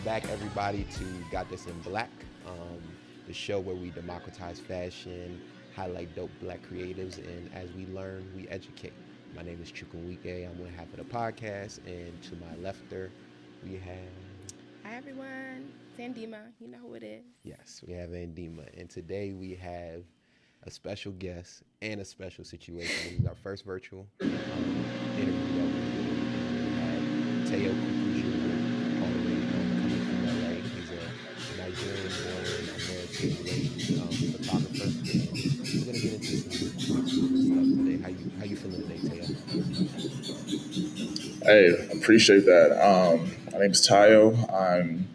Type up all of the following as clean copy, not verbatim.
back, everybody, to Got This in Black, the show where we democratize fashion, highlight dope black creatives, and as we learn, we educate. My name is Chukwuwike. I'm one half of the podcast, and to my lefter, we have... Hi everyone, Sandima. You know who it is. Yes, we have Andima, and today we have a special guest and a special situation. This is our first virtual interview that we're doing. We have Teo Kuku Jr. all the way coming from LA. He's a Nigerian-born, American-raised photographer. And we're gonna get into some stuff today. How you feeling today, Teo? Hey, appreciate that. My name's Tayo. I'm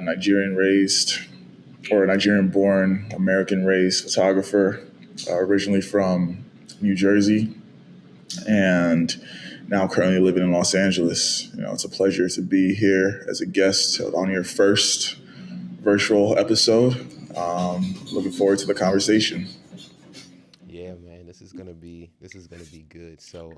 Nigerian raised or Nigerian born, American raised photographer, originally from New Jersey, and now currently living in Los Angeles. You know, it's a pleasure to be here as a guest on your first virtual episode. Looking forward to the conversation. Yeah, man, this is gonna be good. So,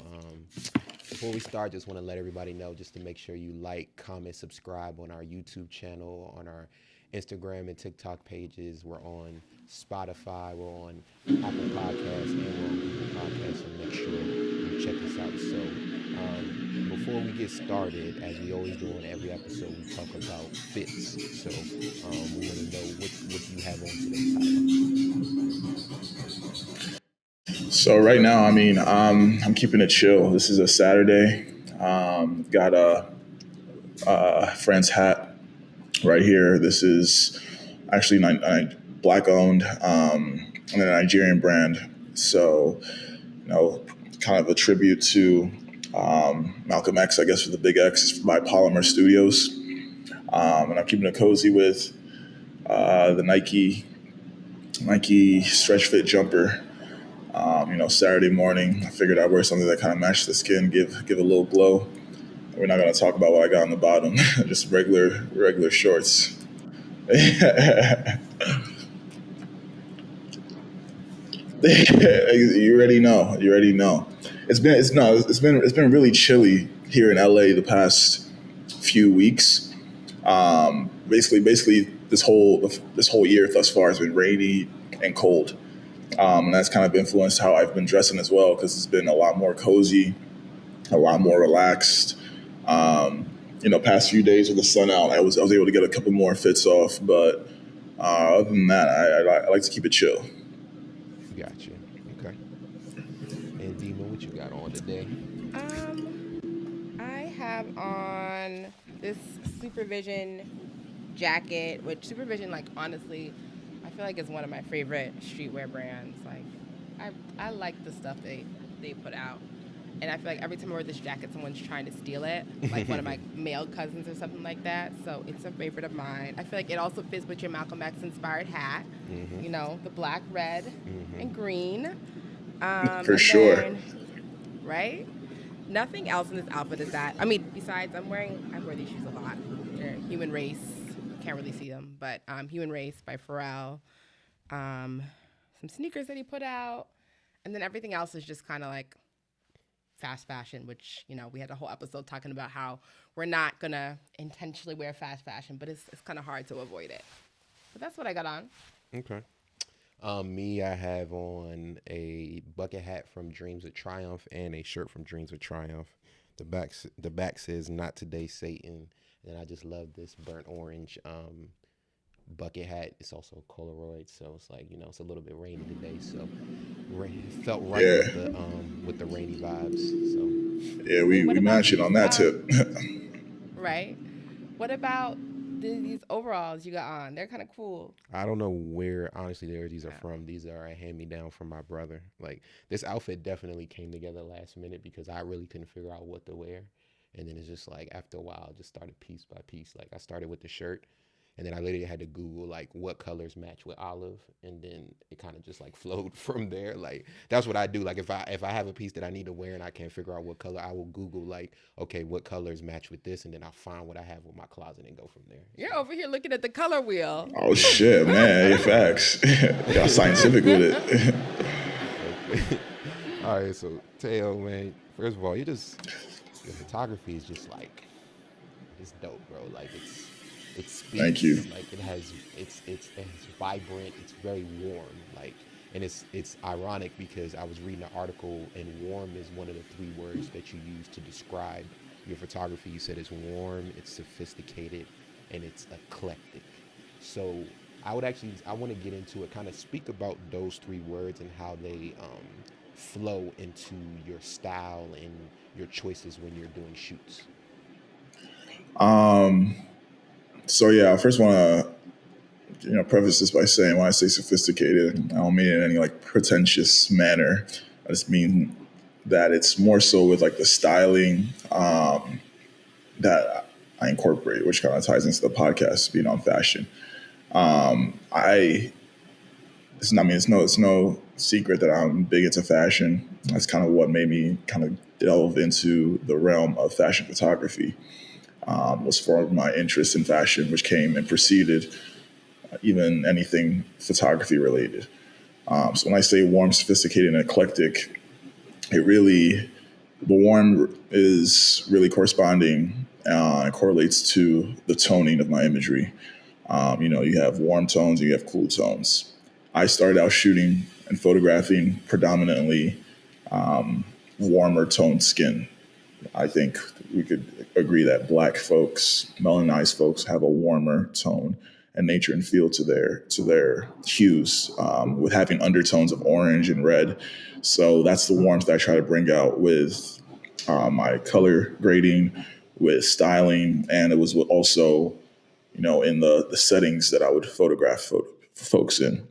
before we start, just want to let everybody know, just to make sure you like, comment, subscribe on our YouTube channel, on our Instagram and TikTok pages. We're on Spotify, we're on Apple Podcasts, and we're on Google Podcasts. So make sure you check us out. So, before we get started, as we always do on every episode, we talk about fits. So, we want to know what you have on today's title. So right now, I'm keeping it chill. This is a Saturday. Got a friend's hat right here. This is actually black owned and a Nigerian brand. So, you know, kind of a tribute to Malcolm X, I guess, for the big X, by Polymer Studios. And I'm keeping it cozy with the Nike stretch fit jumper. Saturday morning, I figured I'd wear something that kind of matched the skin, give a little glow. We're not going to talk about what I got on the bottom, just regular shorts. You already know. It's been really chilly here in LA the past few weeks. Basically this whole year thus far has been rainy and cold. And that's kind of influenced how I've been dressing as well, because it's been a lot more cozy, a lot more relaxed. Past few days with the sun out, I was able to get a couple more fits off. But other than that, I like to keep it chill. Gotcha. Okay. And Dima, what you got on today? I have on this SuperVsn jacket, which SuperVsn, like, honestly, I feel like it's one of my favorite streetwear brands. Like, I like the stuff they put out. And I feel like every time I wear this jacket, someone's trying to steal it, like one of my male cousins or something like that. So it's a favorite of mine. I feel like it also fits with your Malcolm X inspired hat. Mm-hmm. You know, the black, red, mm-hmm. and green. For sure. Right? Nothing else in this outfit is that. I mean, besides, I wear these shoes a lot. They're Human Race. Can't really see them, but Human Race by Pharrell. Some sneakers that he put out. And then everything else is just kind of like fast fashion, which, you know, we had a whole episode talking about how we're not going to intentionally wear fast fashion, but it's kind of hard to avoid it. But that's what I got on. Okay. Me, I have on a bucket hat from Dreams of Triumph and a shirt from Dreams of Triumph. The back says, "Not today, Satan." And I just love this burnt orange bucket hat. It's also Polaroid, so it's like, you know, it's a little bit rainy today, so it felt right with the rainy vibes. So yeah, we match it on that tip. Right. What about these overalls you got on? They're kind of cool. I don't know where these are from. These are a hand-me-down from my brother. Like, this outfit definitely came together last minute because I really couldn't figure out what to wear. And then it's just like, after a while, just started piece by piece. Like, I started with the shirt, and then I literally had to Google, like, what colors match with olive, and then it kind of just, like, flowed from there. Like, that's what I do. Like, if I have a piece that I need to wear and I can't figure out what color, I will Google, like, okay, what colors match with this, and then I'll find what I have with my closet and go from there. You're over here looking at the color wheel. Oh, shit, man. Hey, facts. Y'all scientific with it. Okay. All right, so, Teo, man, first of all, your photography is just, like, it's dope, bro. Like it Thank you. speaks like it's vibrant. It's very warm. Like, and it's ironic because I was reading an article and warm is one of the three words that you use to describe your photography. You said it's warm, it's sophisticated, and it's eclectic. So I want to get into it, kind of speak about those three words and how they flow into your style and your choices when you're doing shoots. Um, so yeah, I first want to preface this by saying when I say sophisticated, I don't mean it in any like pretentious manner. I just mean that it's more so with like the styling that I incorporate, which kind of ties into the podcast being on fashion. I it's no secret that I'm big into fashion. That's kind of what made me kind of delve into the realm of fashion photography. Was for my interest in fashion, which came and preceded even anything photography related. So when I say warm, sophisticated, and eclectic, the warm is really corresponding and correlates to the toning of my imagery. You have warm tones, you have cool tones. I started out shooting and photographing predominantly warmer toned skin. I think we could agree that black folks, melanized folks, have a warmer tone and nature and feel to their hues, with having undertones of orange and red. So that's the warmth that I try to bring out with my color grading, with styling, and it was also in the settings that I would photograph folks in.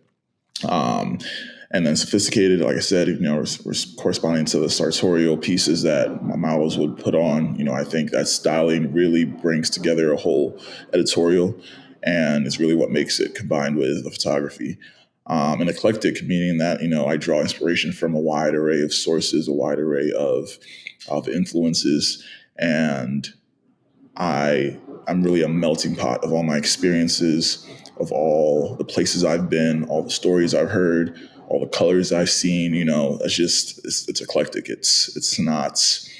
And then sophisticated, like I said, was corresponding to the sartorial pieces that my models would put on. I think that styling really brings together a whole editorial, and it's really what makes it combined with the photography. And eclectic, meaning that I draw inspiration from a wide array of sources, a wide array of influences, and I'm really a melting pot of all my experiences, of all the places I've been, all the stories I've heard, all the colors I've seen. It's eclectic. It's not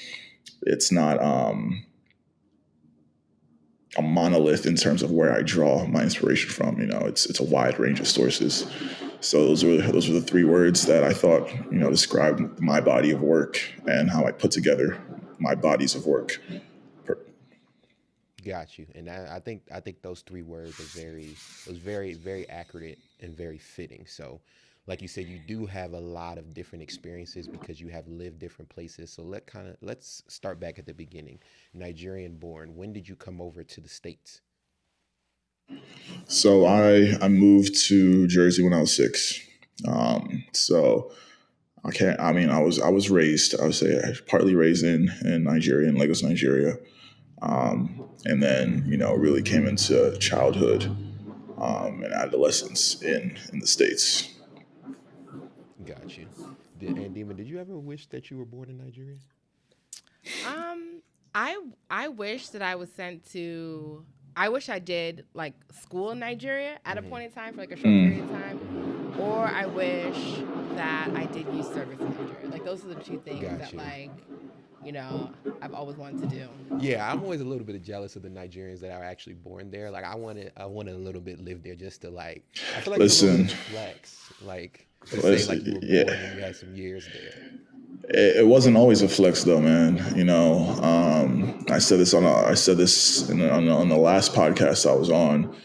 a monolith in terms of where I draw my inspiration from. It's a wide range of sources. So those were the three words that I thought described my body of work and how I put together my bodies of work. Got you. And I think those three words are very accurate and very fitting. So, like you said, you do have a lot of different experiences because you have lived different places. So let's start back at the beginning. Nigerian born. When did you come over to the States? So I moved to Jersey when I was 6. So I can't. I mean, I was raised. I would say partly raised in Nigeria, in Lagos, Nigeria, and then really came into childhood and adolescence in the States. Got you. And Demon, did you ever wish that you were born in Nigeria? Um, I wish that I was sent to. I wish I did like school in Nigeria at a point in time for like a short period of time, or I wish that I did youth service in Nigeria. Like those are the two things that Gotcha. I've always wanted to do. Yeah, I'm always a little bit jealous of the Nigerians that are actually born there. Like I wanted a little bit live there just to like. I feel like it's a little Listen, bit of a flex, like to say like you listen, were born yeah. and you had some years there. It wasn't always a flex though, man. I said this on the last podcast I was on,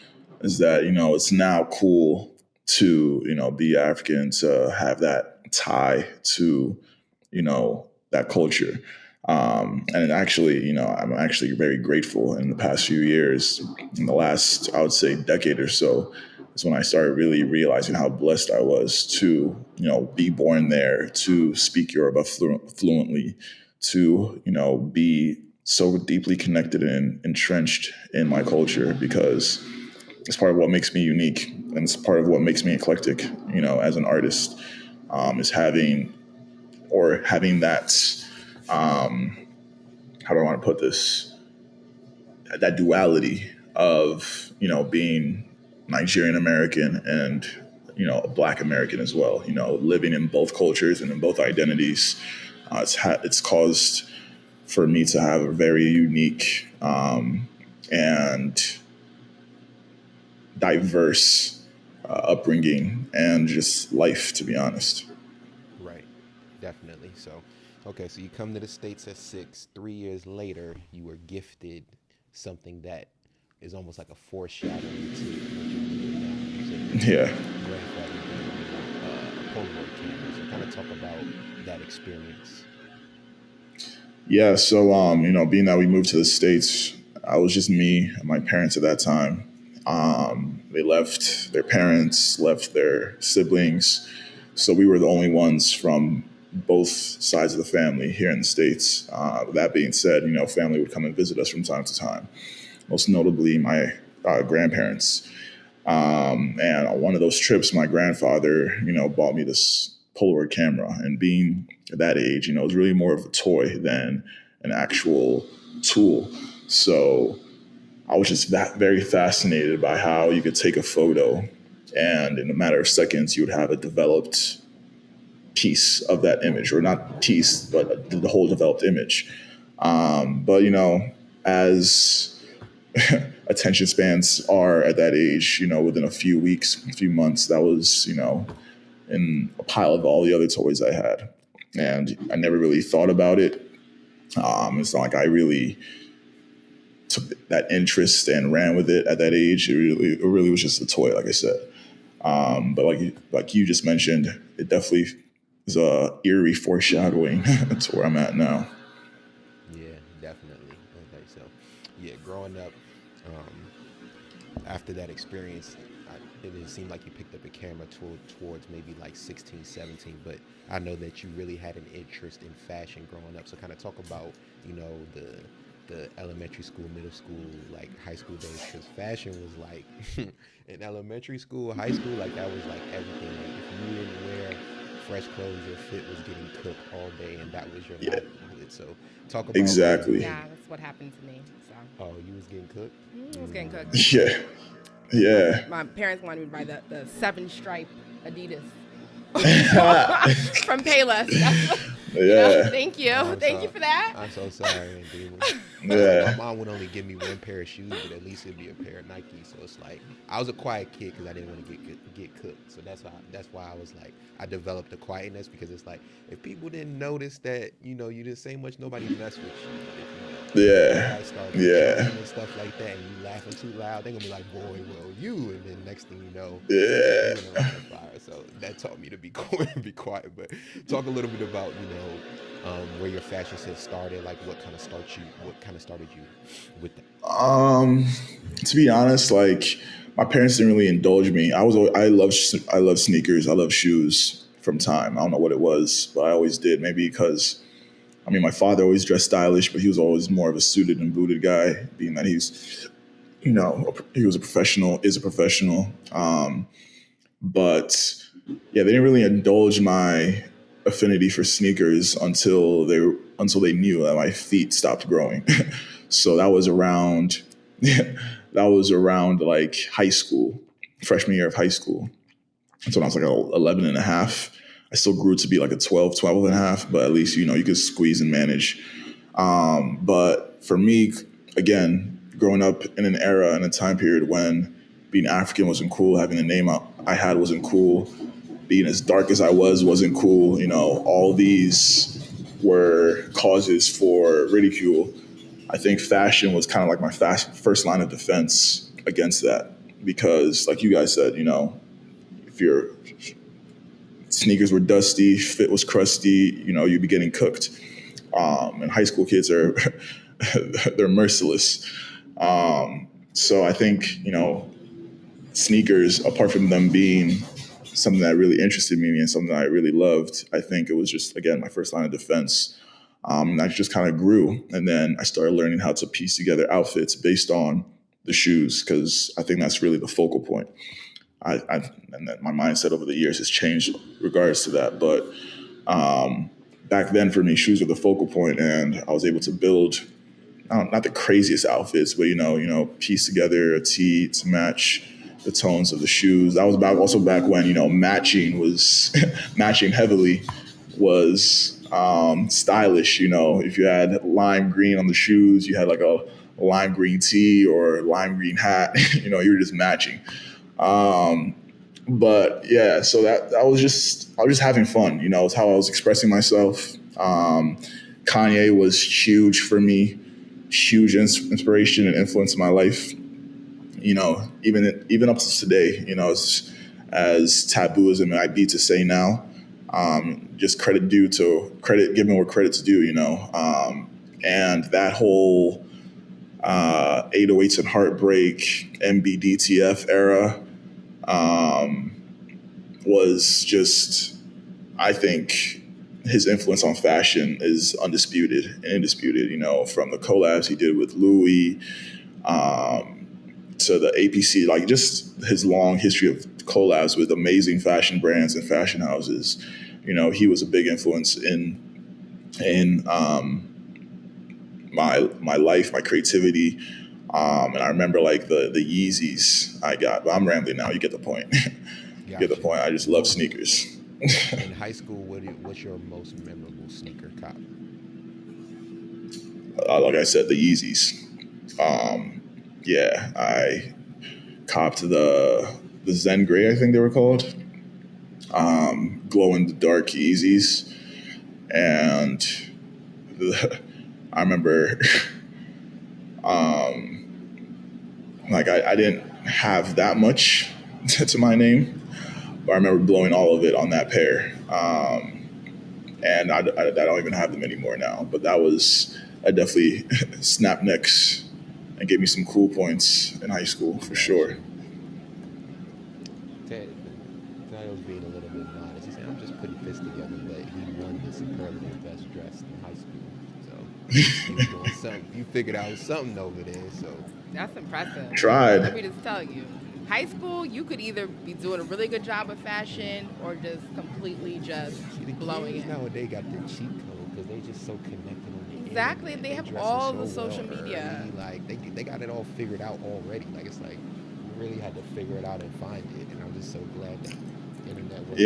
is that it's now cool to be African, to have that tie to that culture. And it actually, I'm actually very grateful. In the past few years, in the last, I would say, decade or so, is when I started really realizing how blessed I was to, be born there, to speak Yoruba fluently, to, be so deeply connected and entrenched in my culture, because it's part of what makes me unique, and it's part of what makes me eclectic, as an artist, is having that, how do I want to put this, that duality of being Nigerian American and a Black American as well. Living in both cultures and in both identities. It's caused for me to have a very unique and diverse upbringing and just life, to be honest. Right. Definitely. So, okay, so you come to the States at 6. 3 years later, you were gifted something that is almost like a foreshadowing to what you're doing now. You said your Yeah. grandfather gave you a Polaroid camera. So, kind of talk about that experience. Yeah. So, being that we moved to the States, I was just me and my parents at that time. They left their parents, left their siblings. So we were the only ones from both sides of the family here in the States. That being said, family would come and visit us from time to time, most notably my grandparents. And on one of those trips, my grandfather, bought me this Polaroid camera. And being at that age, it was really more of a toy than an actual tool. So I was just very fascinated by how you could take a photo and in a matter of seconds, you would have a developed piece of that image, or not piece, but the whole developed image. But, as attention spans are at that age, within a few weeks, a few months, that was, in a pile of all the other toys I had. And I never really thought about it. It's not like I really took that interest and ran with it at that age. It really was just a toy, like I said. But like you just mentioned, it definitely is a eerie foreshadowing to where I'm at now. Yeah, definitely. Okay, so yeah, growing up, after that experience, it didn't seem like you picked up a camera towards maybe like 16, 17, but I know that you really had an interest in fashion growing up. So kind of talk about, the elementary school, middle school, like high school days, because fashion was like in elementary school, high school, like that was like everything. Like if you didn't wear fresh clothes, your fit was getting cooked all day, and that was your Yeah, livelihood. So talk about exactly. Yeah, that's what happened to me. So Oh, you was getting cooked. I was getting cooked. Yeah, yeah. My parents wanted me to buy the 7-stripe Adidas from Payless. Yeah, Thank you. Oh, I'm Thank you sorry. for that. I'm so sorry, Demon. My yeah, mom would only give me one pair of shoes, but at least it'd be a pair of Nike. So it's like I was a quiet kid because I didn't want to get cooked. So that's why I was like I developed a quietness, because it's like if people didn't notice that you didn't say much, nobody mess with you. If you yeah, guys start yeah, joking and stuff like that, and you laughing too loud, they're gonna be like, "Boy, well, you," and then next thing you know, yeah. you on fire. So that taught me to be quiet, be quiet. But talk a little bit about where your fashion sense started, like what kind of started you with that. To be honest, like my parents didn't really indulge me. I love sneakers. I love shoes from time. I don't know what it was, but I always did. Maybe because my father always dressed stylish, but he was always more of a suited and booted guy, being that he was a professional, is a professional. But yeah, they didn't really indulge my affinity for sneakers until they knew that my feet stopped growing. So that was around like high school, freshman year of high school. So when I was like 11 and a half, I still grew to be like a 12 and a half, but at least, you could squeeze and manage. But for me, again, growing up in an era and a time period when being African wasn't cool, having the name I had wasn't cool, being as dark as I wasn't cool. All these were causes for ridicule. I think fashion was kind of like my first line of defense against that, because, like you guys said, if your sneakers were dusty, fit was crusty, you'd be getting cooked. And high school kids are they're merciless. So I think sneakers, apart from them being something that really interested me and something that I really loved, I think it was just, again, my first line of defense. And I just kind of grew. And then I started learning how to piece together outfits based on the shoes, because I think that's really the focal point. And then my mindset over the years has changed regards to that. But back then for me, shoes were the focal point, and I was able to build not the craziest outfits, but piece together a tee to match the tones of the shoes. That was back when matching was matching heavily was stylish. If you had lime green on the shoes, you had like a lime green tee or lime green hat. You were just matching. But yeah, so that I was just having fun. It's how I was expressing myself. Kanye was huge for me, huge inspiration and influence in my life. Even up to today, as taboo as it might be to say now, just credit given where credit's due, and that whole 808s and Heartbreak, MBDTF era was just, I think, his influence on fashion is undisputed and indisputed, from the collabs he did with Louis, to the APC, like just his long history of collabs with amazing fashion brands and fashion houses. He was a big influence in my life, my creativity. And I remember like the Yeezys I got, but I'm rambling now. You get the point. You get the point. I just love sneakers. In high school, what's your most memorable sneaker cop? Like I said, the Yeezys. Yeah, I copped the Zen Gray, I think they were called. Glow in the dark Yeezys. And I remember like I didn't have that much to my name, but I remember blowing all of it on that pair. And I don't even have them anymore now, but I definitely snapped necks and gave me some cool points in high school for sure. Ted was being a little bit modest. He said, I'm just putting fists together, but he won the superlative best dressed in high school. So he was doing something. You figured out something over there, so. That's impressive. Tried. Let me just tell you. High school, you could either be doing a really good job of fashion or just completely just blowing it. Nowadays got the cheat code because they just so connected on the Exactly. internet. They have dressing all so the social well media. early. Like they got it all figured out already. Like it's like you really had to figure it out and find it. And I'm just so glad that the internet was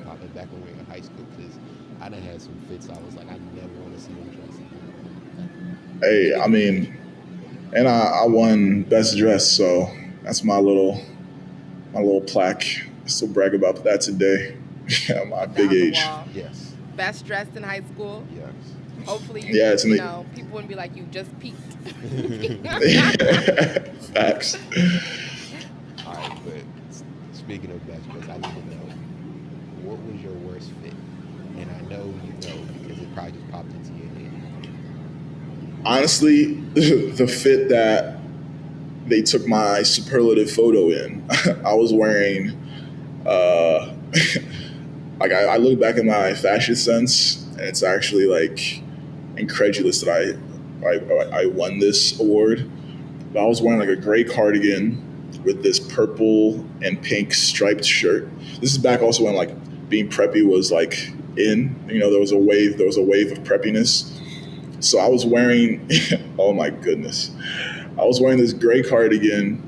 popping back when we were in high school because I done had some fits. I was like, I never want to see them dress again. Hey, I mean, and I won best dress, so that's my little plaque. I still brag about that today. At my big age. Yes. Best dressed in high school. Yes. Hopefully, people wouldn't be like, you just peaked. Facts. All right, but speaking of best dress, I need to know, what was your worst fit? And I know you know because it probably just popped into your head. Honestly, the fit that they took my superlative photo in, I was wearing, like I look back at my fashion sense, and it's actually like incredulous that I won this award. But I was wearing like a gray cardigan with this purple and pink striped shirt. This is back also when like being preppy was like in, there was a wave of preppiness. So I was wearing, oh my goodness, I was wearing this gray cardigan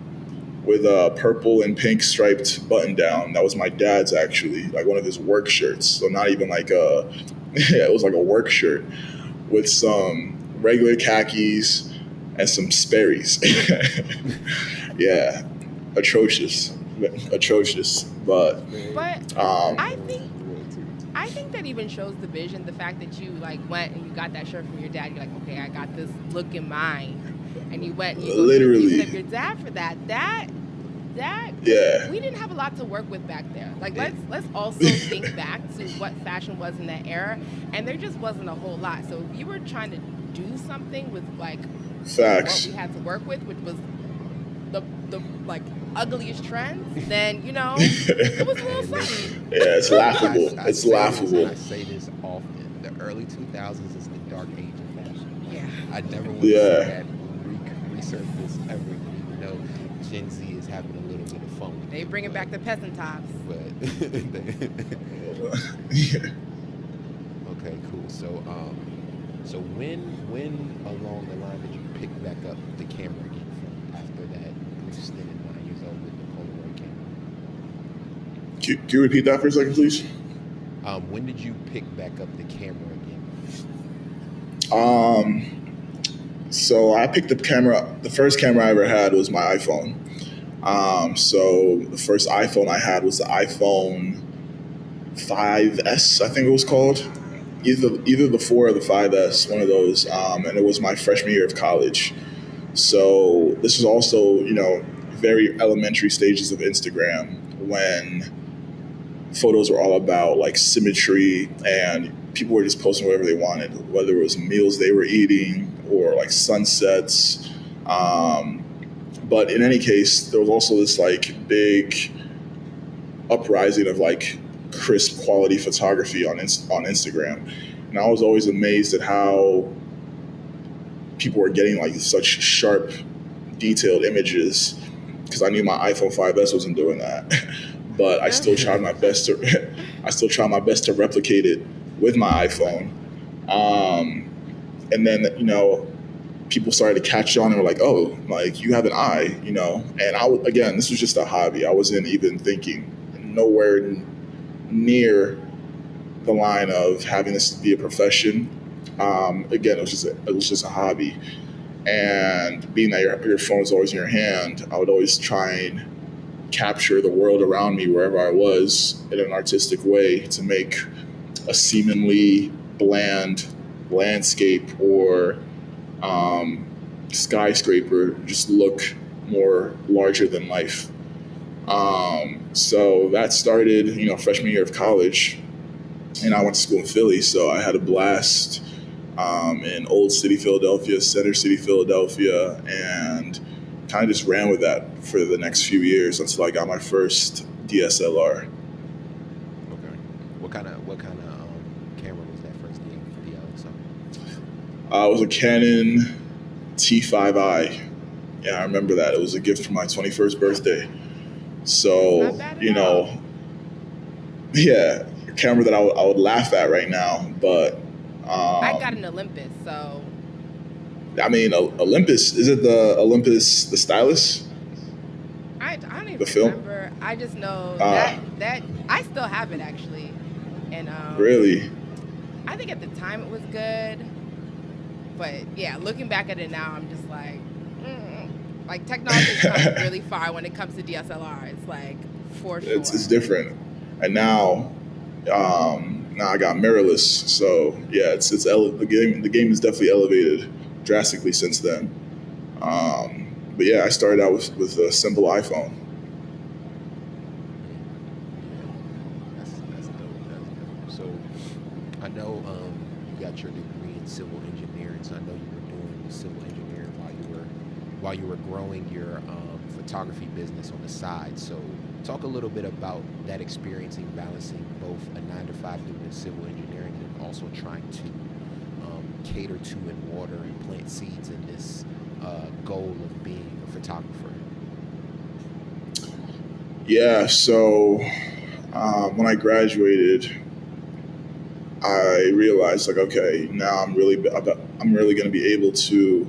with a purple and pink striped button down. That was my dad's actually, like one of his work shirts. So not even like it was like a work shirt with some regular khakis and some Sperry's. Yeah, atrocious. But I think that even shows the vision, the fact that you like went and you got that shirt from your dad. You're like, okay, I got this look in mind. And you went and you literally of your dad for that. That yeah. We didn't have a lot to work with back there. Like let's also think back to what fashion was in that era, and there just wasn't a whole lot. So if you were trying to do something with like facts, what we had to work with, which was the like ugliest trends, then it was a little something. Yeah, it's laughable. It's laughable. I say this often. The early 2000s is the dark age of fashion. Yeah. I never want to see that resurface ever, even though Gen Z is having a little bit of fun with They bringing back the peasant tops. But okay, cool. So when along the line did you pick back up the camera again from after that brief stint at 9 years old with the Polymer camera? Can you repeat that for a second, please? When did you pick back up the camera again Um, so I picked the camera. The first camera I ever had was my iPhone. So the first iPhone I had was the iPhone 5S, I think it was called. Either the 4 or the 5S, one of those. And it was my freshman year of college. So this was also, very elementary stages of Instagram when photos were all about like symmetry and people were just posting whatever they wanted, whether it was meals they were eating or like sunsets. But in any case, there was also this like big uprising of like crisp quality photography on Instagram, and I was always amazed at how people were getting like such sharp, detailed images because I knew my iPhone 5S wasn't doing that, but I still tried my best to replicate it with my iPhone. And then people started to catch on and were like, oh, like you have an eye, and again, this was just a hobby. I wasn't even thinking nowhere near the line of having this be a profession. Again, it was just a hobby. And being that your phone is always in your hand, I would always try and capture the world around me wherever I was in an artistic way to make a seemingly bland landscape or skyscraper just look more larger than life. So that started, freshman year of college, and I went to school in Philly, so I had a blast in Old City, Philadelphia, Center City, Philadelphia, and kind of just ran with that for the next few years until I got my first DSLR. Okay. What kind of camera was that first DSLR? It was a Canon T5i. Yeah, I remember that. It was a gift for my 21st birthday. So, yeah, a camera that I would laugh at right now, but I got an Olympus, so. I mean, Olympus, is it the Olympus, the stylus? I don't even the film? remember. I just know that I still have it actually, and really, I think at the time it was good, but yeah, looking back at it now, I'm just like, like technology's come really far when it comes to DSLR. It's like for sure. It's different, and now I got mirrorless, so yeah, the game is definitely elevated drastically since then. But yeah, I started out with a simple iPhone. That's dope. So I know you got your degree in civil engineering, so I know you were doing civil engineering while you were growing your photography business on the side. So talk a little bit about that experience in balancing both a 9-to-5 doing civil engineering and also trying to cater to and water and plant seeds in this goal of being a photographer. Yeah, so when I graduated, I realized like, okay, now I'm really going to be able to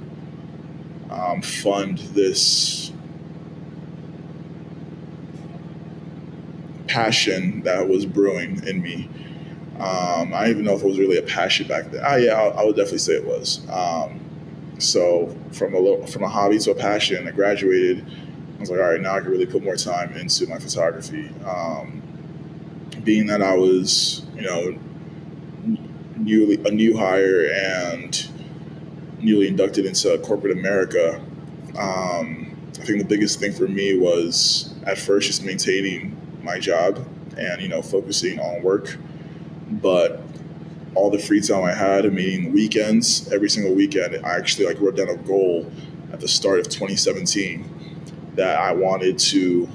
fund this passion that was brewing in me. I don't even know if it was really a passion back then. Yeah, I would definitely say it was. So from a hobby to a passion, I graduated. I was like, all right, now I can really put more time into my photography. Being that I was, a new hire and newly inducted into corporate America, I think the biggest thing for me was at first just maintaining my job and focusing on work. But all the free time I had, meaning weekends, every single weekend, I actually wrote down a goal at the start of 2017 that I wanted to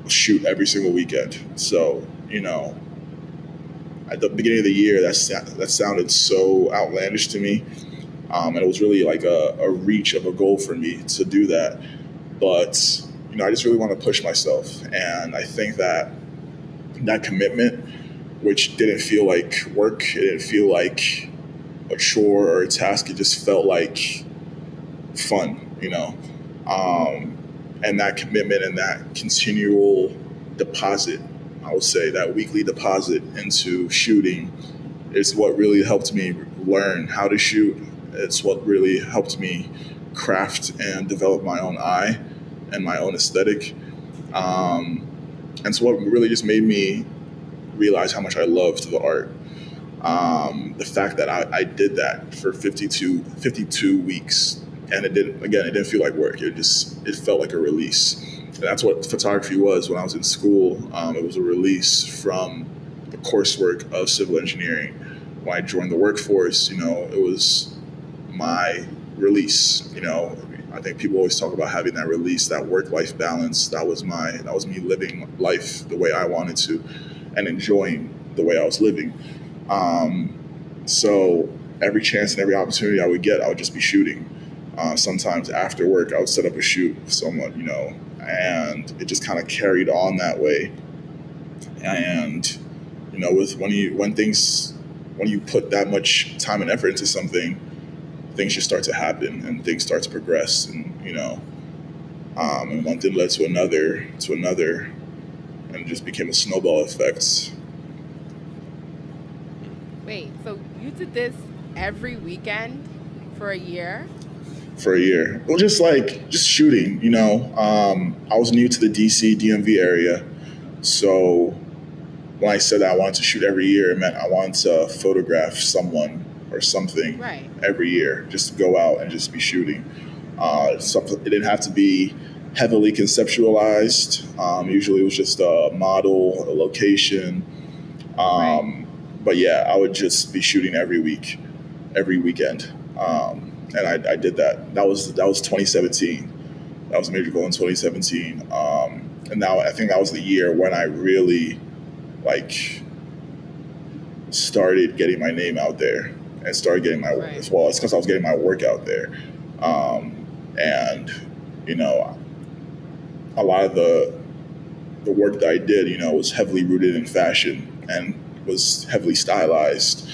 shoot every single weekend. So, at the beginning of the year, that sounded so outlandish to me. And it was really like a reach of a goal for me to do that. But, I just really want to push myself. And I think that commitment, which didn't feel like work, it didn't feel like a chore or a task, it just felt like fun, and that commitment and that continual deposit, I would say that weekly deposit into shooting is what really helped me learn how to shoot. It's what really helped me craft and develop my own eye and my own aesthetic. And so what really just made me realize how much I loved the art. The fact that I did that for 52 weeks, and it didn't feel like work. It felt like a release. And that's what photography was when I was in school. It was a release from the coursework of civil engineering. When I joined the workforce, it was my release. I think people always talk about having that release, that work-life balance. That was me living life the way I wanted to, and enjoying the way I was living. So every chance and every opportunity I would get, I would just be shooting. Sometimes after work, I would set up a shoot with someone, and it just kind of carried on that way. And when you put that much time and effort into something, things just start to happen and things start to progress, and and one thing led to another, and it just became a snowball effect. Wait, so you did this every weekend for a year? For a year. Well, just shooting, I was new to the DC, DMV area. So when I said that I wanted to shoot every year, it meant I wanted to photograph someone or something every year, just to go out and just be shooting. It didn't have to be heavily conceptualized. Usually it was just a model, a location. But yeah, I would just be shooting every week, every weekend. And I did that. That was 2017. That was a major goal in 2017. And now I think that was the year when I really started getting my name out there and started getting my work as well. It's because I was getting my work out there. And a lot of the work that I did, was heavily rooted in fashion and was heavily stylized.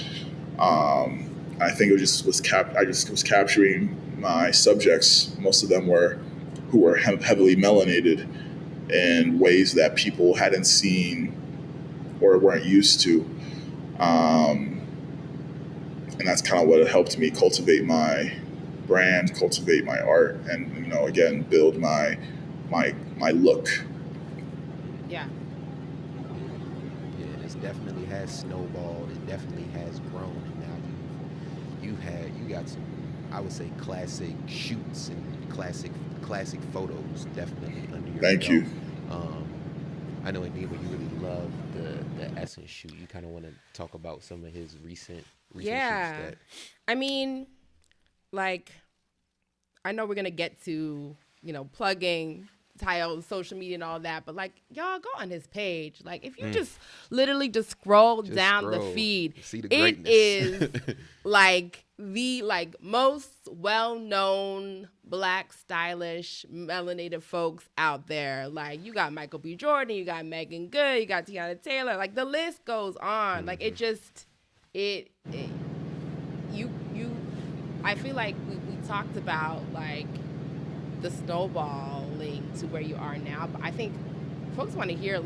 I think I just was capturing my subjects. Most of them were heavily melanated in ways that people hadn't seen or weren't used to. And that's kind of what helped me cultivate my brand, cultivate my art, and again build my look. Yeah, this definitely has snowballed. It definitely has grown, and now you got some, I would say, classic shoots and classic photos definitely under your Thank belt. you. I know, Anita, you really love the Essence shoot. You kind of want to talk about some of his recent shoots. I mean, I know we're gonna get to plugging Tyle's social media and all that, but y'all go on his page. If you just literally just scroll down the feed, see the it greatness. is the most well-known Black stylish melanated folks out there. You got Michael B. Jordan, you got Megan Good, you got Tiana Taylor. The list goes on. I feel like we talked about the snowballing to where you are now, but I think folks want to hear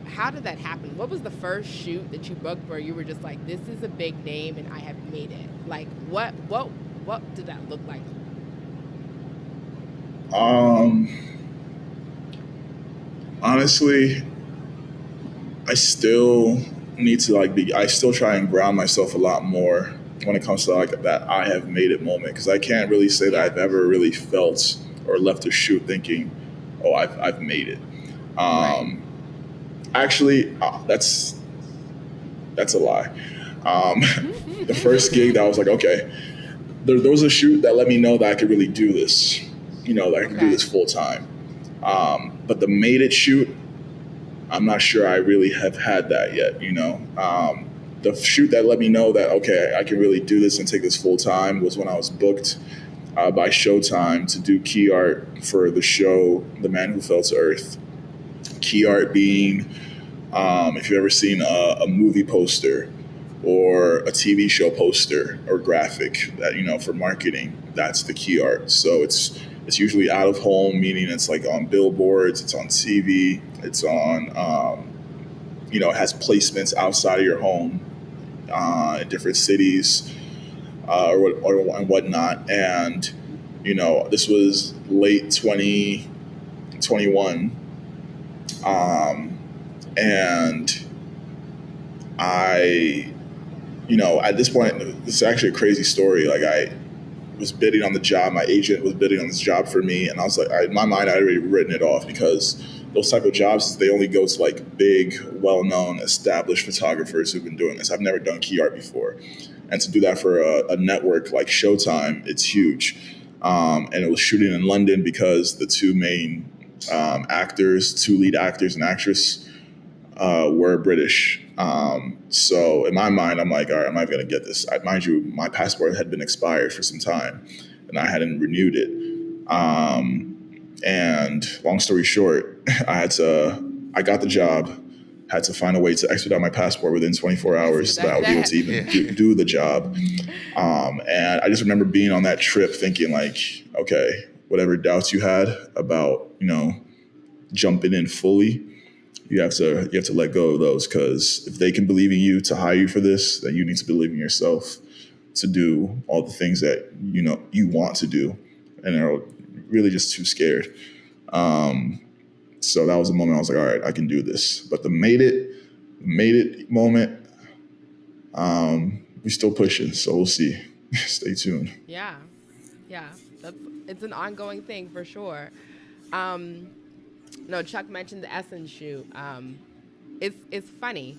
how did that happen? What was the first shoot that you booked where you were just this is a big name and I have made it? What did that look like? Honestly, I still need to I still try and ground myself a lot more when it comes to that I have made it moment, because I can't really say that I've ever really felt or left a shoot thinking, oh, I've made it. Actually, that's a lie. The first gig that I was okay, there was a shoot that let me know that I could really do this, that I could do this full time. But the made it shoot, I'm not sure I really have had that yet, The shoot that let me know that, okay, I can really do this and take this full time was when I was booked by Showtime to do key art for the show The Man Who Fell to Earth. Key art being, if you've ever seen a movie poster or a TV show poster or graphic that, for marketing, that's the key art. So it's usually out of home, meaning it's on billboards, it's on TV, it's on, it has placements outside of your home. in different cities and whatnot. And, this was late 2021. And I, at this point, this is actually a crazy story. Like, I was bidding on the job. My agent was bidding on this job for me. And I was like, in my mind, I had already written it off because those type of jobs, they only go to like big, well-known, established photographers who've been doing this. I've never done key art before. And to do that for a network like Showtime, it's huge. And it was shooting in London because the two main two lead actors and actress were British. So in my mind, I'm like, all right, am I going to get this? Mind you, my passport had been expired for some time and I hadn't renewed it. And long story short, I got the job, had to find a way to expedite my passport within 24 hours so that I would be able to even do the job. And I just remember being on that trip thinking like, okay, whatever doubts you had about, jumping in fully, you have to let go of those, because if they can believe in you to hire you for this, then you need to believe in yourself to do all the things that you want to do, and are really just too scared. So that was the moment I was like, all right, I can do this. But the made it moment, we're still pushing, so we'll see. Stay tuned. Yeah, it's an ongoing thing for sure. No, Chuck mentioned the Essence shoot. It's funny.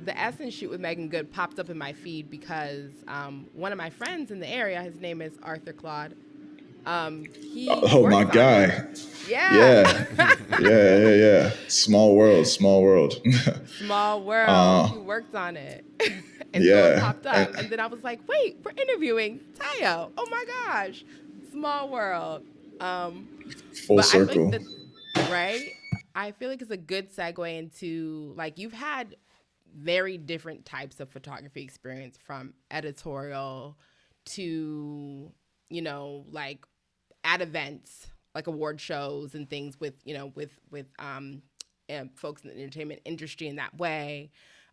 The Essence shoot with Megan Good popped up in my feed because one of my friends in the area, his name is Arthur Claude. He my guy. Yeah. Yeah. Small world. Small world. He worked on it. And so it popped up. And then I was like, wait, we're interviewing Tayo. Oh my gosh. Small world. Full circle. Right? I feel like it's a good segue into, like, you've had very different types of photography experience, from editorial to, like at events, like award shows and things with folks in the entertainment industry in that way,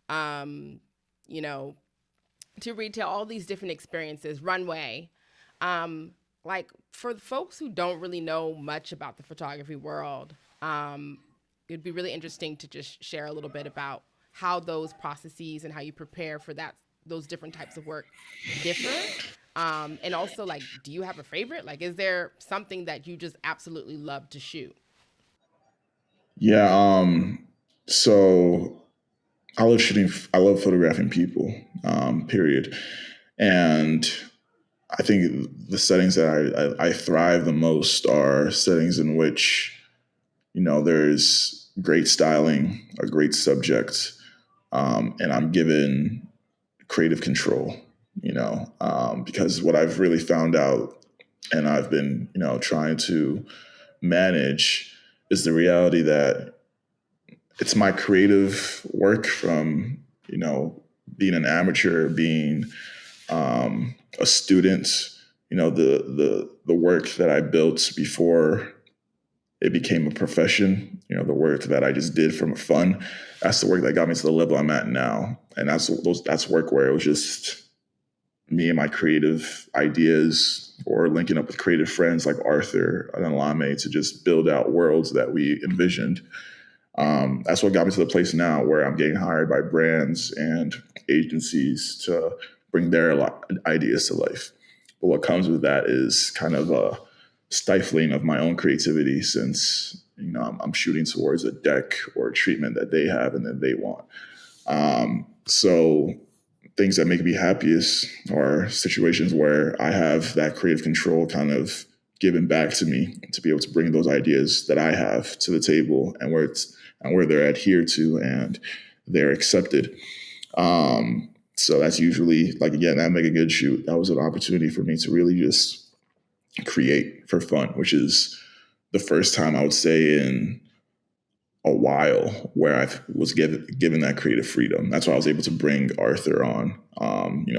to retail, all these different experiences, runway. Like, for the folks who don't really know much about the photography world, it'd be really interesting to just share a little bit about how those processes and how you prepare for those different types of work differ. And also, like, do you have a favorite? Like, is there something that you just absolutely love to shoot? Yeah. So I love photographing people, period. And I think the settings that I thrive the most are settings in which, there's great styling, a great subject, and I'm given creative control, because what I've really found out, and I've been, trying to manage, is the reality that it's my creative work from, being an amateur, being a student, the work that I built before it became a profession, the work that I just did from fun. That's the work that got me to the level I'm at now. And that's work where it was just me and my creative ideas, or linking up with creative friends like Arthur and Alame to just build out worlds that we envisioned. That's what got me to the place now where I'm getting hired by brands and agencies to bring their ideas to life. But what comes with that is kind of a stifling of my own creativity, since I'm shooting towards a deck or a treatment that they have and that they want. So things that make me happiest are situations where I have that creative control kind of given back to me to be able to bring those ideas that I have to the table, and where they're adhered to and they're accepted. So that's usually, like, again, that Make a Good shoot, that was an opportunity for me to really just create for fun, which is the first time I would say in a while where I was given that creative freedom. That's why I was able to bring Arthur on,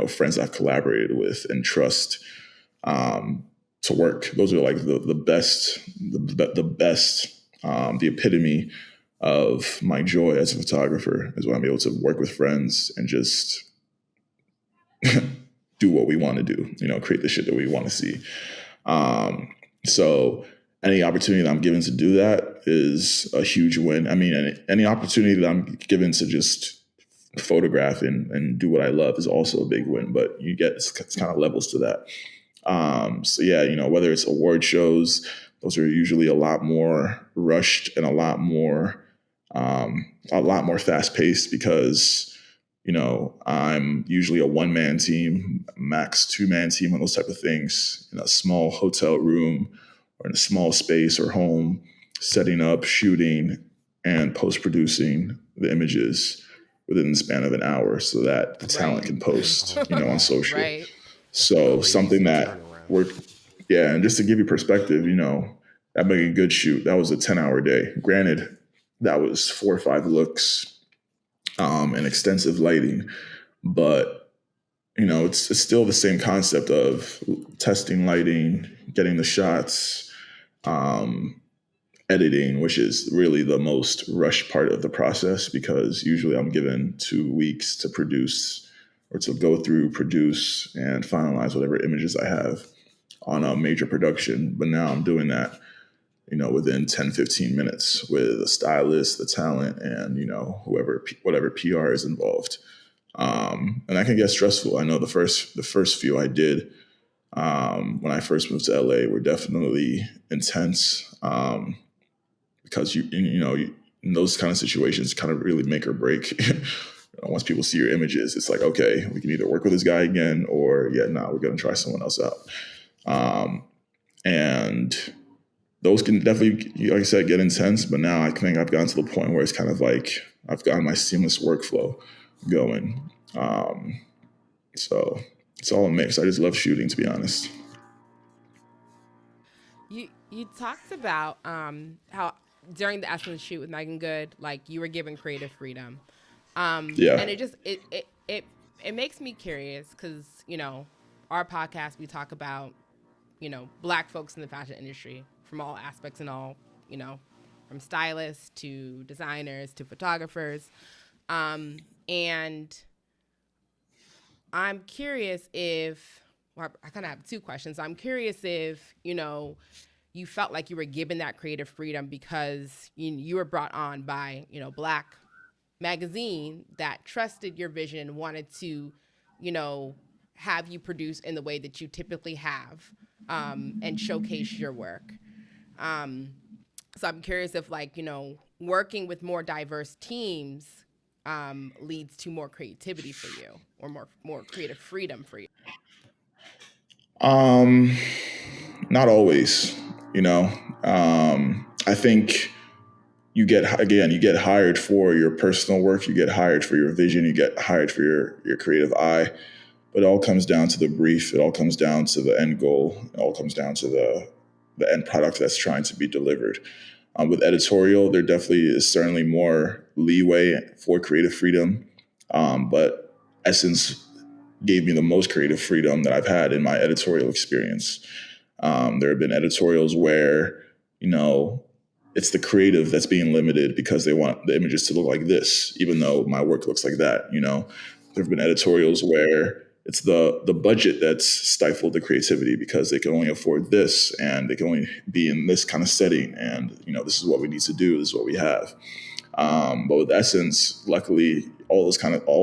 friends I've collaborated with and trust to work. Those are like the best, the epitome of my joy as a photographer, is when I'm able to work with friends and just do what we want to do, create the shit that we want to see. So any opportunity that I'm given to do that is a huge win. I mean, any opportunity that I'm given to just photograph and do what I love is also a big win, but it's kind of levels to that. So yeah, whether it's award shows, those are usually a lot more rushed and a lot more fast paced because, I'm usually a one-man team, max two-man team on those type of things in a small hotel room or in a small space or home, setting up, shooting, and post-producing the images within the span of an hour so that the talent can post, on social. Right. So Crazy something that turnaround. worked, yeah. And just to give you perspective, that made a good shoot. That was a 10-hour day. Granted, that was 4 or 5 looks, and extensive lighting, but it's still the same concept of testing lighting, getting the shots, editing, which is really the most rushed part of the process because usually I'm given 2 weeks to produce or to go through, produce, and finalize whatever images I have on a major production. But now I'm doing that, within 10, 15 minutes with a stylist, the talent, and, whatever PR is involved. And that can get stressful. I know the first few I did when I first moved to LA were definitely intense because in those kind of situations kind of really make or break. Once people see your images, it's like, okay, we can either work with this guy again or we're going to try someone else out. And those can definitely, like I said, get intense. But now I think I've gotten to the point where it's kind of like I've gotten my seamless workflow going. So it's all a mix. I just love shooting, to be honest. You talked about how during the Essence shoot with Megan Good, like you were given creative freedom. Yeah. And it makes me curious because, our podcast, we talk about, Black folks in the fashion industry from all aspects and all, from stylists to designers to photographers. And I'm curious if, I kind of have 2 questions. I'm curious if, you felt like you were given that creative freedom because you were brought on by, Black magazine that trusted your vision, wanted to, have you produce in the way that you typically have, and showcase your work. So I'm curious if, working with more diverse teams leads to more creativity for you or more creative freedom for you. Not always, I think you get hired for your personal work, you get hired for your vision, you get hired for your creative eye, but it all comes down to the brief. It all comes down to the end goal. It all comes down to the end product that's trying to be delivered. With editorial, there definitely is certainly more leeway for creative freedom, but Essence gave me the most creative freedom that I've had in my editorial experience. There have been editorials where, it's the creative that's being limited because they want the images to look like this, even though my work looks like that. There have been editorials where it's the budget that's stifled the creativity because they can only afford this and they can only be in this kind of setting. And, this is what we need to do. This is what we have. But with Essence, luckily, all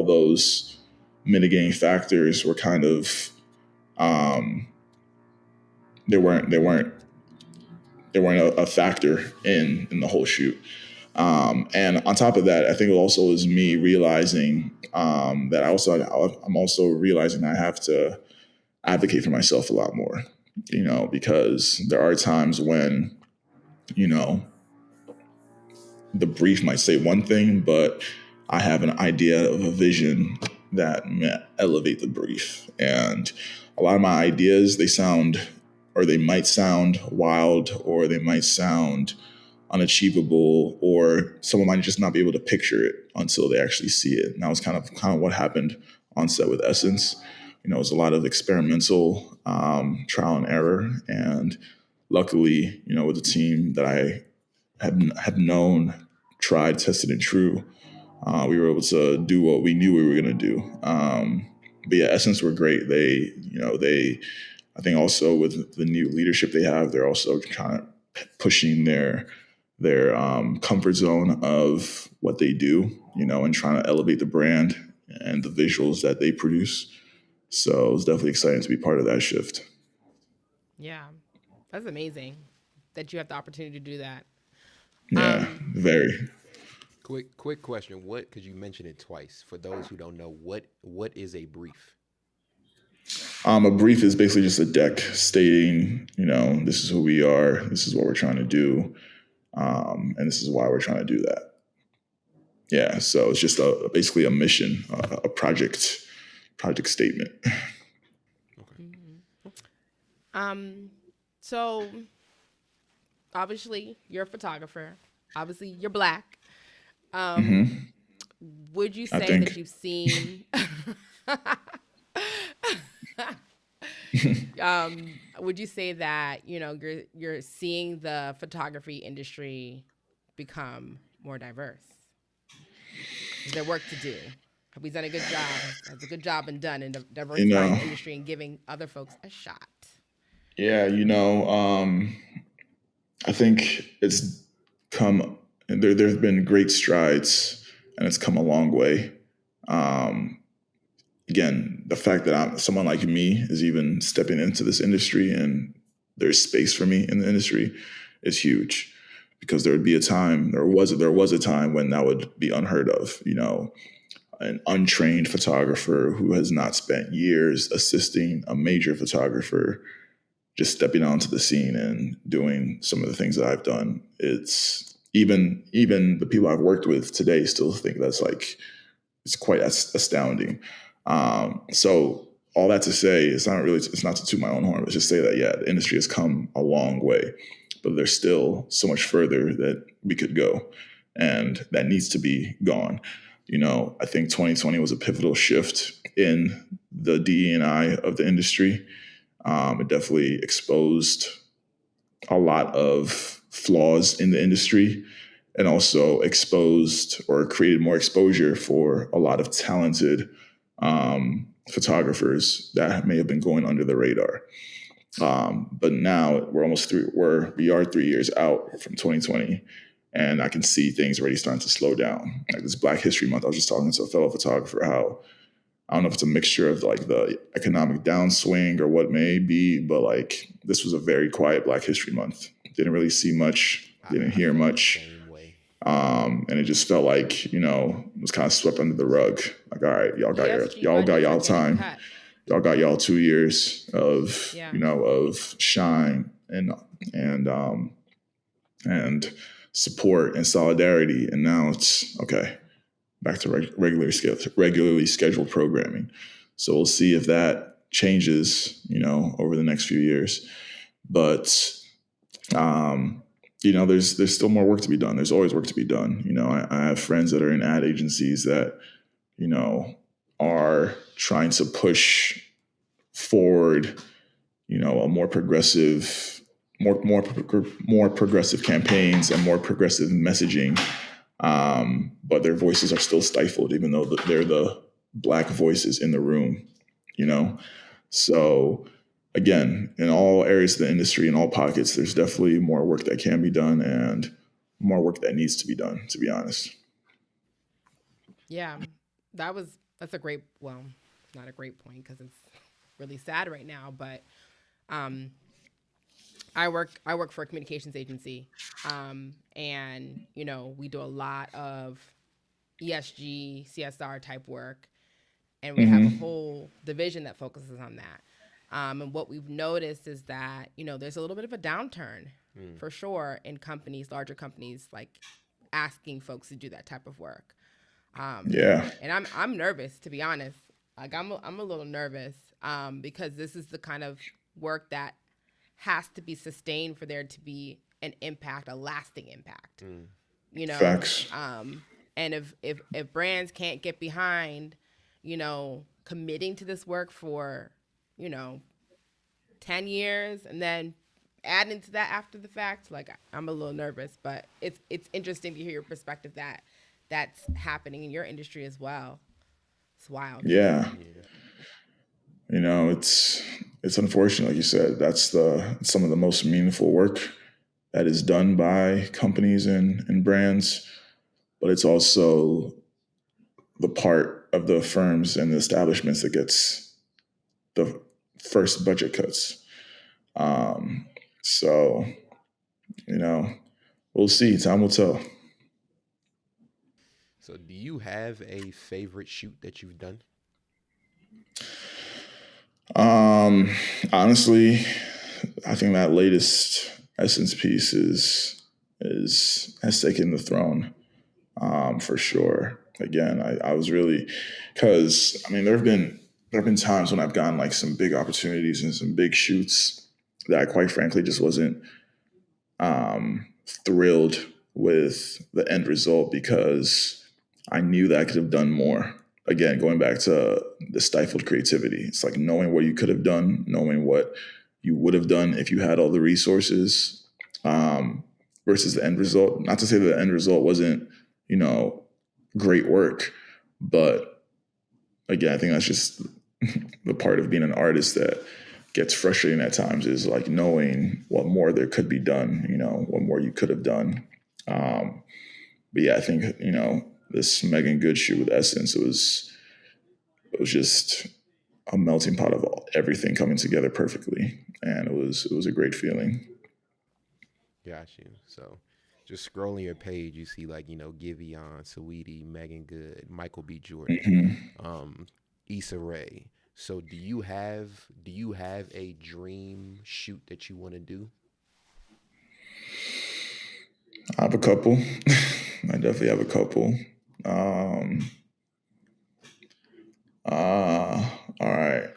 those mitigating factors were kind of, they weren't a factor in the whole shoot. And on top of that, I think it also was me realizing that I'm also realizing I have to advocate for myself a lot more, because there are times when, the brief might say one thing, but I have an idea of a vision that elevate the brief. And a lot of my ideas, they might sound wild, or they might sound unachievable, or someone might just not be able to picture it until they actually see it. And that was kind of what happened on set with Essence. It was a lot of experimental trial and error. And luckily, with the team that I had known, tried, tested, and true, we were able to do what we knew we were going to do. but yeah, Essence were great. I think also with the new leadership they have, they're also kind of pushing their comfort zone of what they do, and trying to elevate the brand and the visuals that they produce. So it's definitely exciting to be part of that shift. Yeah, that's amazing that you have the opportunity to do that. Yeah, Um, very. Quick question. What? Because you mentioned it twice. For those who don't know, what is a brief? A brief is basically just a deck stating, this is who we are, this is what we're trying to do, and this is why we're trying to do that. Yeah, so it's just basically a mission, a project statement. Okay. um, so obviously you're a photographer. Obviously you're Black. Um, hmm would you I say that think. you've seen? Would you say that you're seeing the photography industry become more diverse? Is there work to do? Have we done a good job? Has a good job been done in You diversifying know, the industry and giving other folks a shot? yeah, I think it's come. There've been great strides, and it's come a long way. Um, Again, the fact that someone like me is even stepping into this industry and there's space for me in the industry is huge, because there was a time when that would be unheard of. An untrained photographer who has not spent years assisting a major photographer just stepping onto the scene and doing some of the things that I've done. It's even the people I've worked with today still think that's like, it's quite astounding. So all that to say, it's not to toot my own horn. Let's just say that, yeah, the industry has come a long way, but there's still so much further that we could go, and that needs to be gone. I think 2020 was a pivotal shift in the DE&I of the industry. It definitely exposed a lot of flaws in the industry, and also exposed or created more exposure for a lot of talented photographers that may have been going under the radar. But now we are 3 years out from 2020, and I can see things already starting to slow down. Like this Black History Month, I was just talking to a fellow photographer how, I don't know if it's a mixture of like the economic downswing or what may be, but like this was a very quiet Black History Month. Didn't really see much, didn't I hear feel the much. same way. And it just felt like, it was kind of swept under the rug. Like, all right, ESG y'all got budgets are y'all getting time. cut. Y'all got y'all 2 years of, Yeah. of shine and and support and solidarity. And now it's okay, back to regularly scheduled programming. So we'll see if that changes, over the next few years. But there's still more work to be done. There's always work to be done. I have friends that are in ad agencies that, are trying to push forward, a more progressive, more progressive campaigns and more progressive messaging. But their voices are still stifled, even though they're the Black voices in the room. So again, in all areas of the industry, in all pockets, there's definitely more work that can be done and more work that needs to be done, to be honest. Yeah, that's a great, well, not a great point because it's really sad right now, but um, I work for a communications agency, and we do a lot of ESG, CSR type work, and we have a Mm-hmm. whole division that focuses on that. And what we've noticed is that there's a little bit of a downturn for sure in companies, larger companies, like asking folks to do that type of work. Yeah. And I'm nervous, to be honest. Like I'm a little nervous because this is the kind of work that has to be sustained for there to be an impact, a lasting impact. Facts. And if brands can't get behind, committing to this work for 10 years and then adding to that after the fact, like I'm a little nervous, but it's interesting to hear your perspective that's happening in your industry as well. It's wild. Yeah. Yeah. It's unfortunate, like you said. That's some of the most meaningful work that is done by companies and brands, but it's also the part of the firms and the establishments that gets the first budget cuts. Um, so, you know, we'll see. Time will tell. So, do you have a favorite shoot that you've done? Um, Honestly, I think that latest Essence piece is has taken the throne, for sure. Again, I was really, because I mean there have been times when I've gotten like some big opportunities and some big shoots that I quite frankly just wasn't thrilled with the end result because I knew that I could have done more. Again, going back to the stifled creativity, it's like knowing what you could have done, knowing what you would have done if you had all the resources, um, versus the end result. Not to say that the end result wasn't, you know, great work, but again, I think that's just the part of being an artist that gets frustrating at times is like knowing what more there could be done, what more you could have done. Um, but yeah, I think, this Megan Good shoot with Essence, it was just a melting pot of everything coming together perfectly. And it was a great feeling. Got you. So, just scrolling your page, you see like Giveon, Saweetie, Megan Good, Michael B. Jordan, Mhm. um, Issa Rae. So, do you have a dream shoot that you want to do? I have a couple. I definitely have a couple. Um, all right.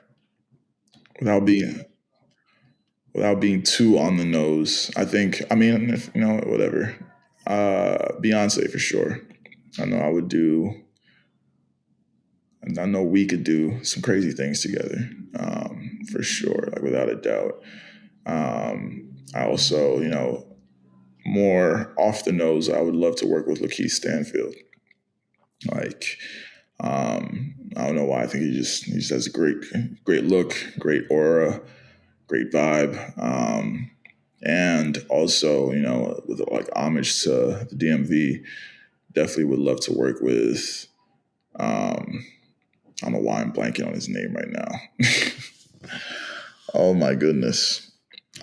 Without being without being too on the nose, I think. I mean, if, whatever. Beyonce for sure. I know I would do. And I know we could do some crazy things together, for sure, like without a doubt. I also, more off the nose, I would love to work with Lakeith Stanfield. Like, I don't know why. I think he just has a great look, great aura, great vibe, and also, with like homage to the DMV, definitely would love to work with. Um, I don't know why I'm blanking on his name right now. Oh my goodness.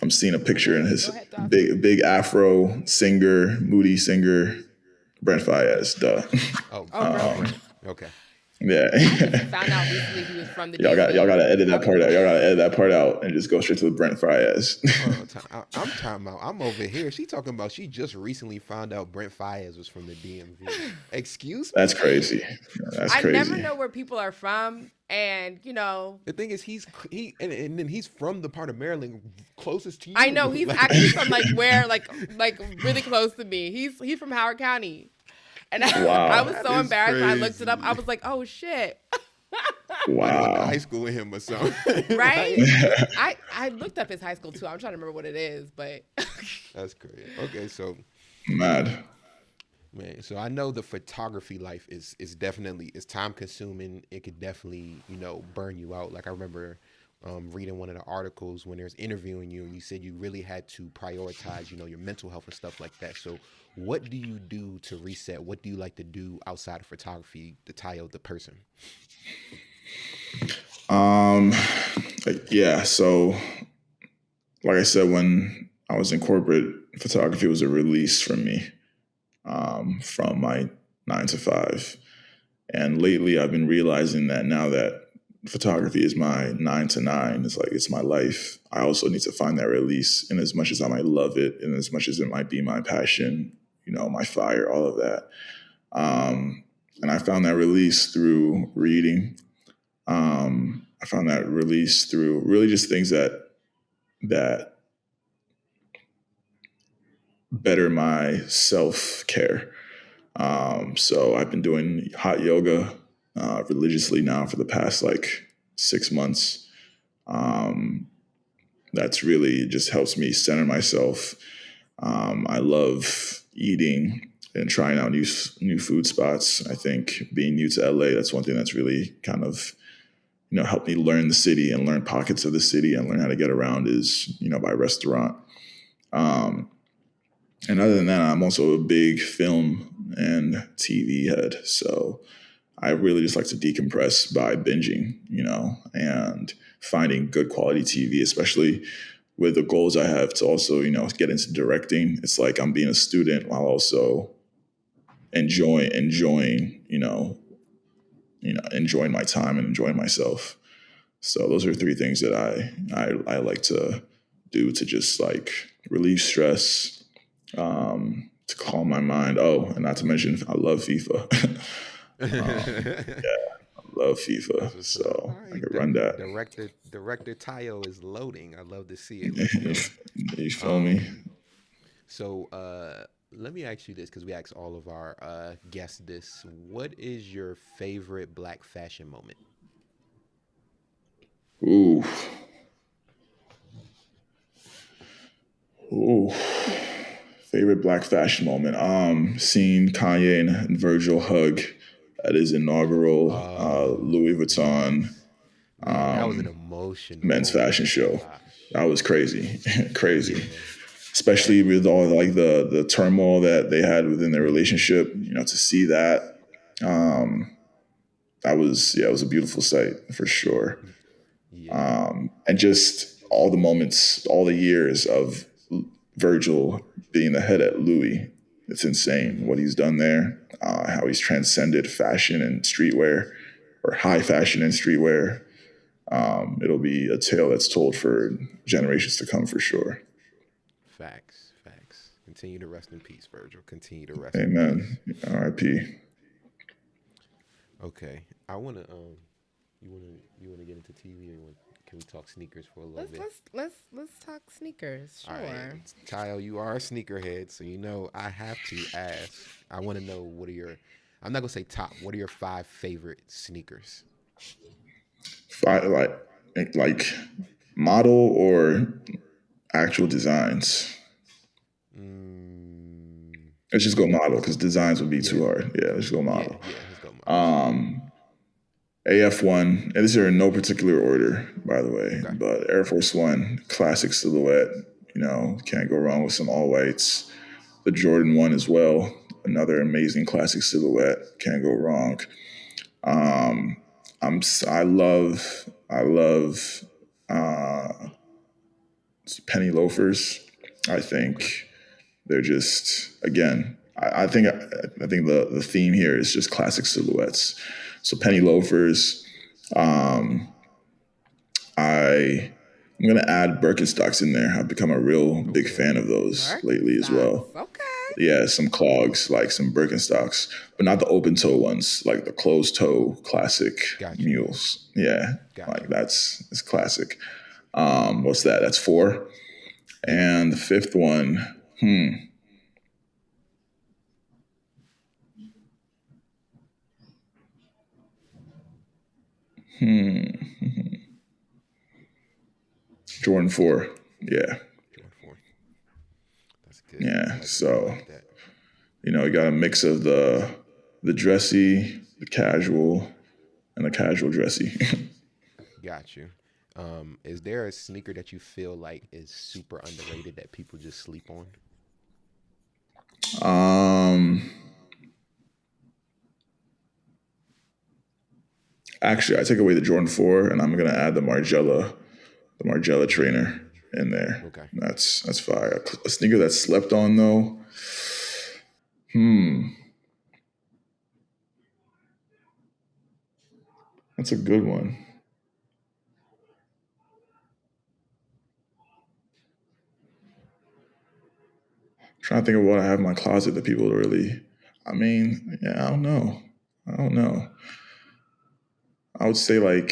I'm seeing a picture in Go his ahead, Doc. big Afro singer, moody singer, Brent Fayez. Duh. Oh, Oh, oh, really? Brent. Okay. Yeah. I just found out recently he was from the Y'all DMV. gotta edit that part out. Y'all gotta edit that part out and just go straight to the Brent Fayez. Hold on, I'm talking about. I'm over here. She talking about she just recently found out Brent Fayez was from the DMV. Excuse That's me. crazy. That's I never crazy. know where people are from, and The thing is, and then he's from the part of Maryland closest to I you. know he's Like, actually from like where, like really close to me. He's from Howard County, and I Wow. was that so is embarrassed when I looked it up. I crazy. was like, oh shit, Like I went to high Wow. school with him or something. right? Like, I looked up his high school too. I'm trying to remember what it is, but that's crazy. Okay, so Mad. man, so I know the photography life is definitely it's time consuming. It could definitely burn you out. Like I remember reading one of the articles when there's interviewing you, and you said you really had to prioritize your mental health and stuff like that. So what do you do to reset? What do you like to do outside of photography to tie out the person? Um, yeah. So, like I said, when I was in corporate, photography was a release from me, from my 9 to 5. And lately, I've been realizing that now that photography is my 9 to 9, it's like it's my life. I also need to find that release, in as much as I might love it, and as much as it might be my passion, my fire, all of that. And I found that release through reading. I found that release through really just things that better my self care. So I've been doing hot yoga religiously now for the past like 6 months. Um, that's really just helps me center myself. I love eating and trying out new food spots. I think being new to LA, that's one thing that's really kind of helped me learn the city and learn pockets of the city and learn how to get around is, by restaurant. And other than that, I'm also a big film and TV head. So I really just like to decompress by binging, and finding good quality TV, especially with the goals I have to also, get into directing. It's like I'm being a student while also enjoying, enjoying my time and enjoying myself. So those are three things that I like to do to just like relieve stress, to calm my mind. Oh, and not to mention, I love FIFA. Love FIFA, so All I right, could run that. director Tayo is loading. I love to see it. Let's go. You feel me? So let me ask you this, because we ask all of our guests this: what is your favorite Black fashion moment? Ooh, ooh. Favorite Black fashion moment. Seeing Kanye and Virgil hug at his inaugural Oh, Louis Vuitton yes, man, that was an emotional. men's Oh fashion my show. gosh. That was crazy, crazy. Yeah, that. Especially with all like the turmoil that they had within their relationship. To see that, that was it was a beautiful sight for sure. Yeah. And just all the moments, all the years of Virgil being the head at Louis. It's insane Mm-hmm. what he's done there, how he's transcended fashion and streetwear, or high fashion and streetwear. It'll be a tale that's told for generations to come for sure. Facts, facts. Continue to rest in peace, Virgil. Continue to rest in peace. Amen. R.I.P. Okay, I wanna you wanna get into TV, or can we talk sneakers for a little Let's bit? let's let's let's talk sneakers. All right, Sure. Kyle, you are a sneakerhead, so I have to ask. I want to know, what are your, I'm not gonna say top. What are your five favorite sneakers? Like model or actual designs. Mm, Let's just go model because designs would be yeah, too hard. Yeah, let's go yeah, model. yeah. Let's go models. Um, AF1, and these are in no particular order, by the way, Okay. but Air Force One, classic silhouette. Can't go wrong with some all whites. The Jordan 1 as well, another amazing classic silhouette. Can't go wrong. Um, I love uh, penny loafers. I Okay. think they're just, again, I think the theme here is just classic silhouettes. So penny loafers. Um, I I'm gonna add Birkenstocks in there. I've become a real big Okay. fan of those lately as well. Birkenstocks. Okay. Yeah, some clogs, like some Birkenstocks, but not the open toe ones, like the closed toe classic Got you. mules. Yeah, Got like you. it's classic. What's that? That's four. Yep. And the fifth one, Jordan 4. Yeah. Jordan 4. That's good. I Yeah. like that. I So, like that. you got a mix of the dressy, the casual, and the casual dressy. Got you. Is there a sneaker that you feel like is super underrated that people just sleep on? um Actually, I take away the Jordan 4 and I'm gonna add the Margiela trainer in there. Okay. That's fire. A sneaker that's slept on though. Hmm. That's a good one. Trying to think of what I have in my closet that people really. I mean, yeah, I don't know. I don't know. I would say like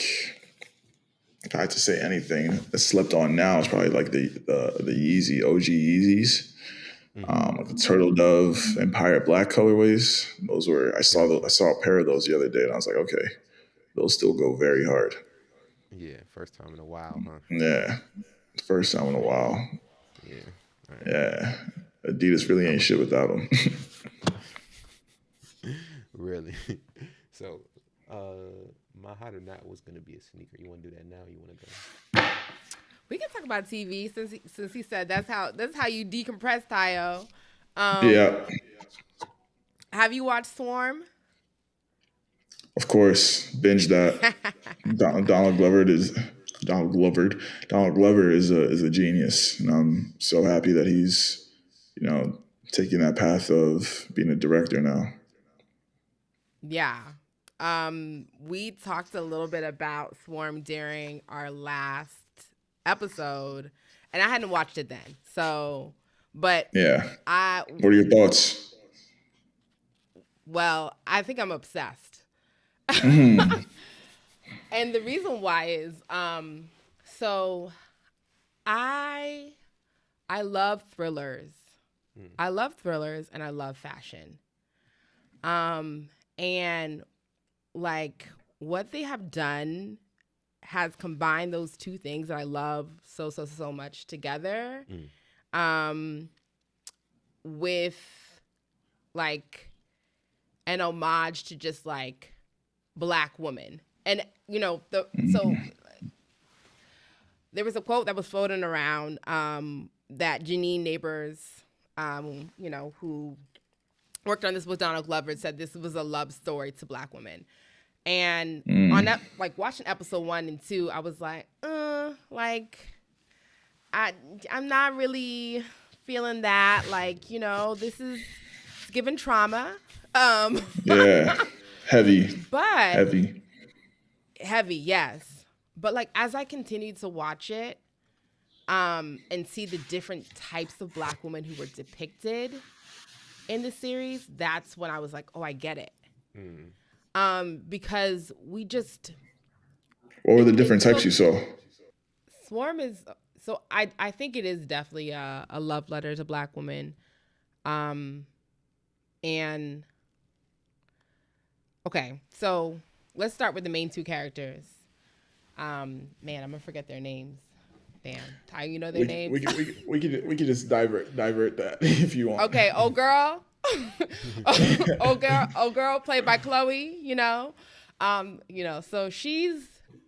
if I had to say anything that's slept on now, it's probably like the Yeezy OG Yeezys, Mm-hmm. like the Turtle Dove and Pirate Black colorways. Those were Got I you. saw a pair of those the other day, and I was like, okay, those still go very hard. Yeah. First time in a while, huh? Yeah, first time in a while. Yeah. All right. Yeah, Adidas really I'm ain't a shit without them. really. So, uh, my hot or not was gonna be a sneaker. You want to do that now? Or you want to go? We can talk about TV since he said that's how you decompress, Tayo. Yeah, Have you watched Swarm? of course, binge that. Donald Glover is a genius, and I'm so happy that he's, taking that path of being a director now. Yeah. We talked a little bit about Swarm during our last episode, and I hadn't watched it then. So, but Yeah. What are your thoughts? Well, I think I'm obsessed. And the reason why is, so I love thrillers. I love thrillers and I love fashion. And like what they have done has combined those two things that I love so much together. With like an homage to just like Black woman. And so there was a quote that was floating around that Janine Neighbors, who worked on this with Donald Glover, said this was a love story to Black women. And on that, like watching episode 1 and 2, I was like, I'm not really feeling that. Like, this is given trauma. Yeah, heavy. But heavy, yes. But like as I continued to watch it, and see the different types of Black women who were depicted in the series, that's when I was like, oh, I get it. Because we just... What were the different types you saw? Swarm is... So I think it is definitely a love letter to Black women. And... Okay, so let's start with the main two characters. Man, I'm gonna forget their names. Damn, Ty, you know their names. We could just divert that if you want. Okay, old girl, old girl, played by Chloe. So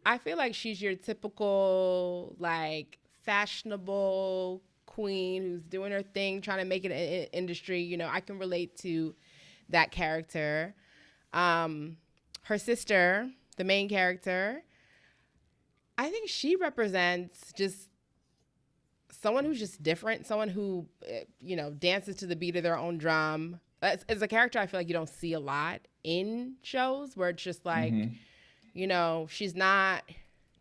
I feel like she's your typical like fashionable queen who's doing her thing, trying to make it an industry. I can relate to that character. Her sister, the main character, I think she represents just someone who's just different, someone who, dances to the beat of their own drum. It's a character I feel like you don't see a lot in shows where it's just like, she's not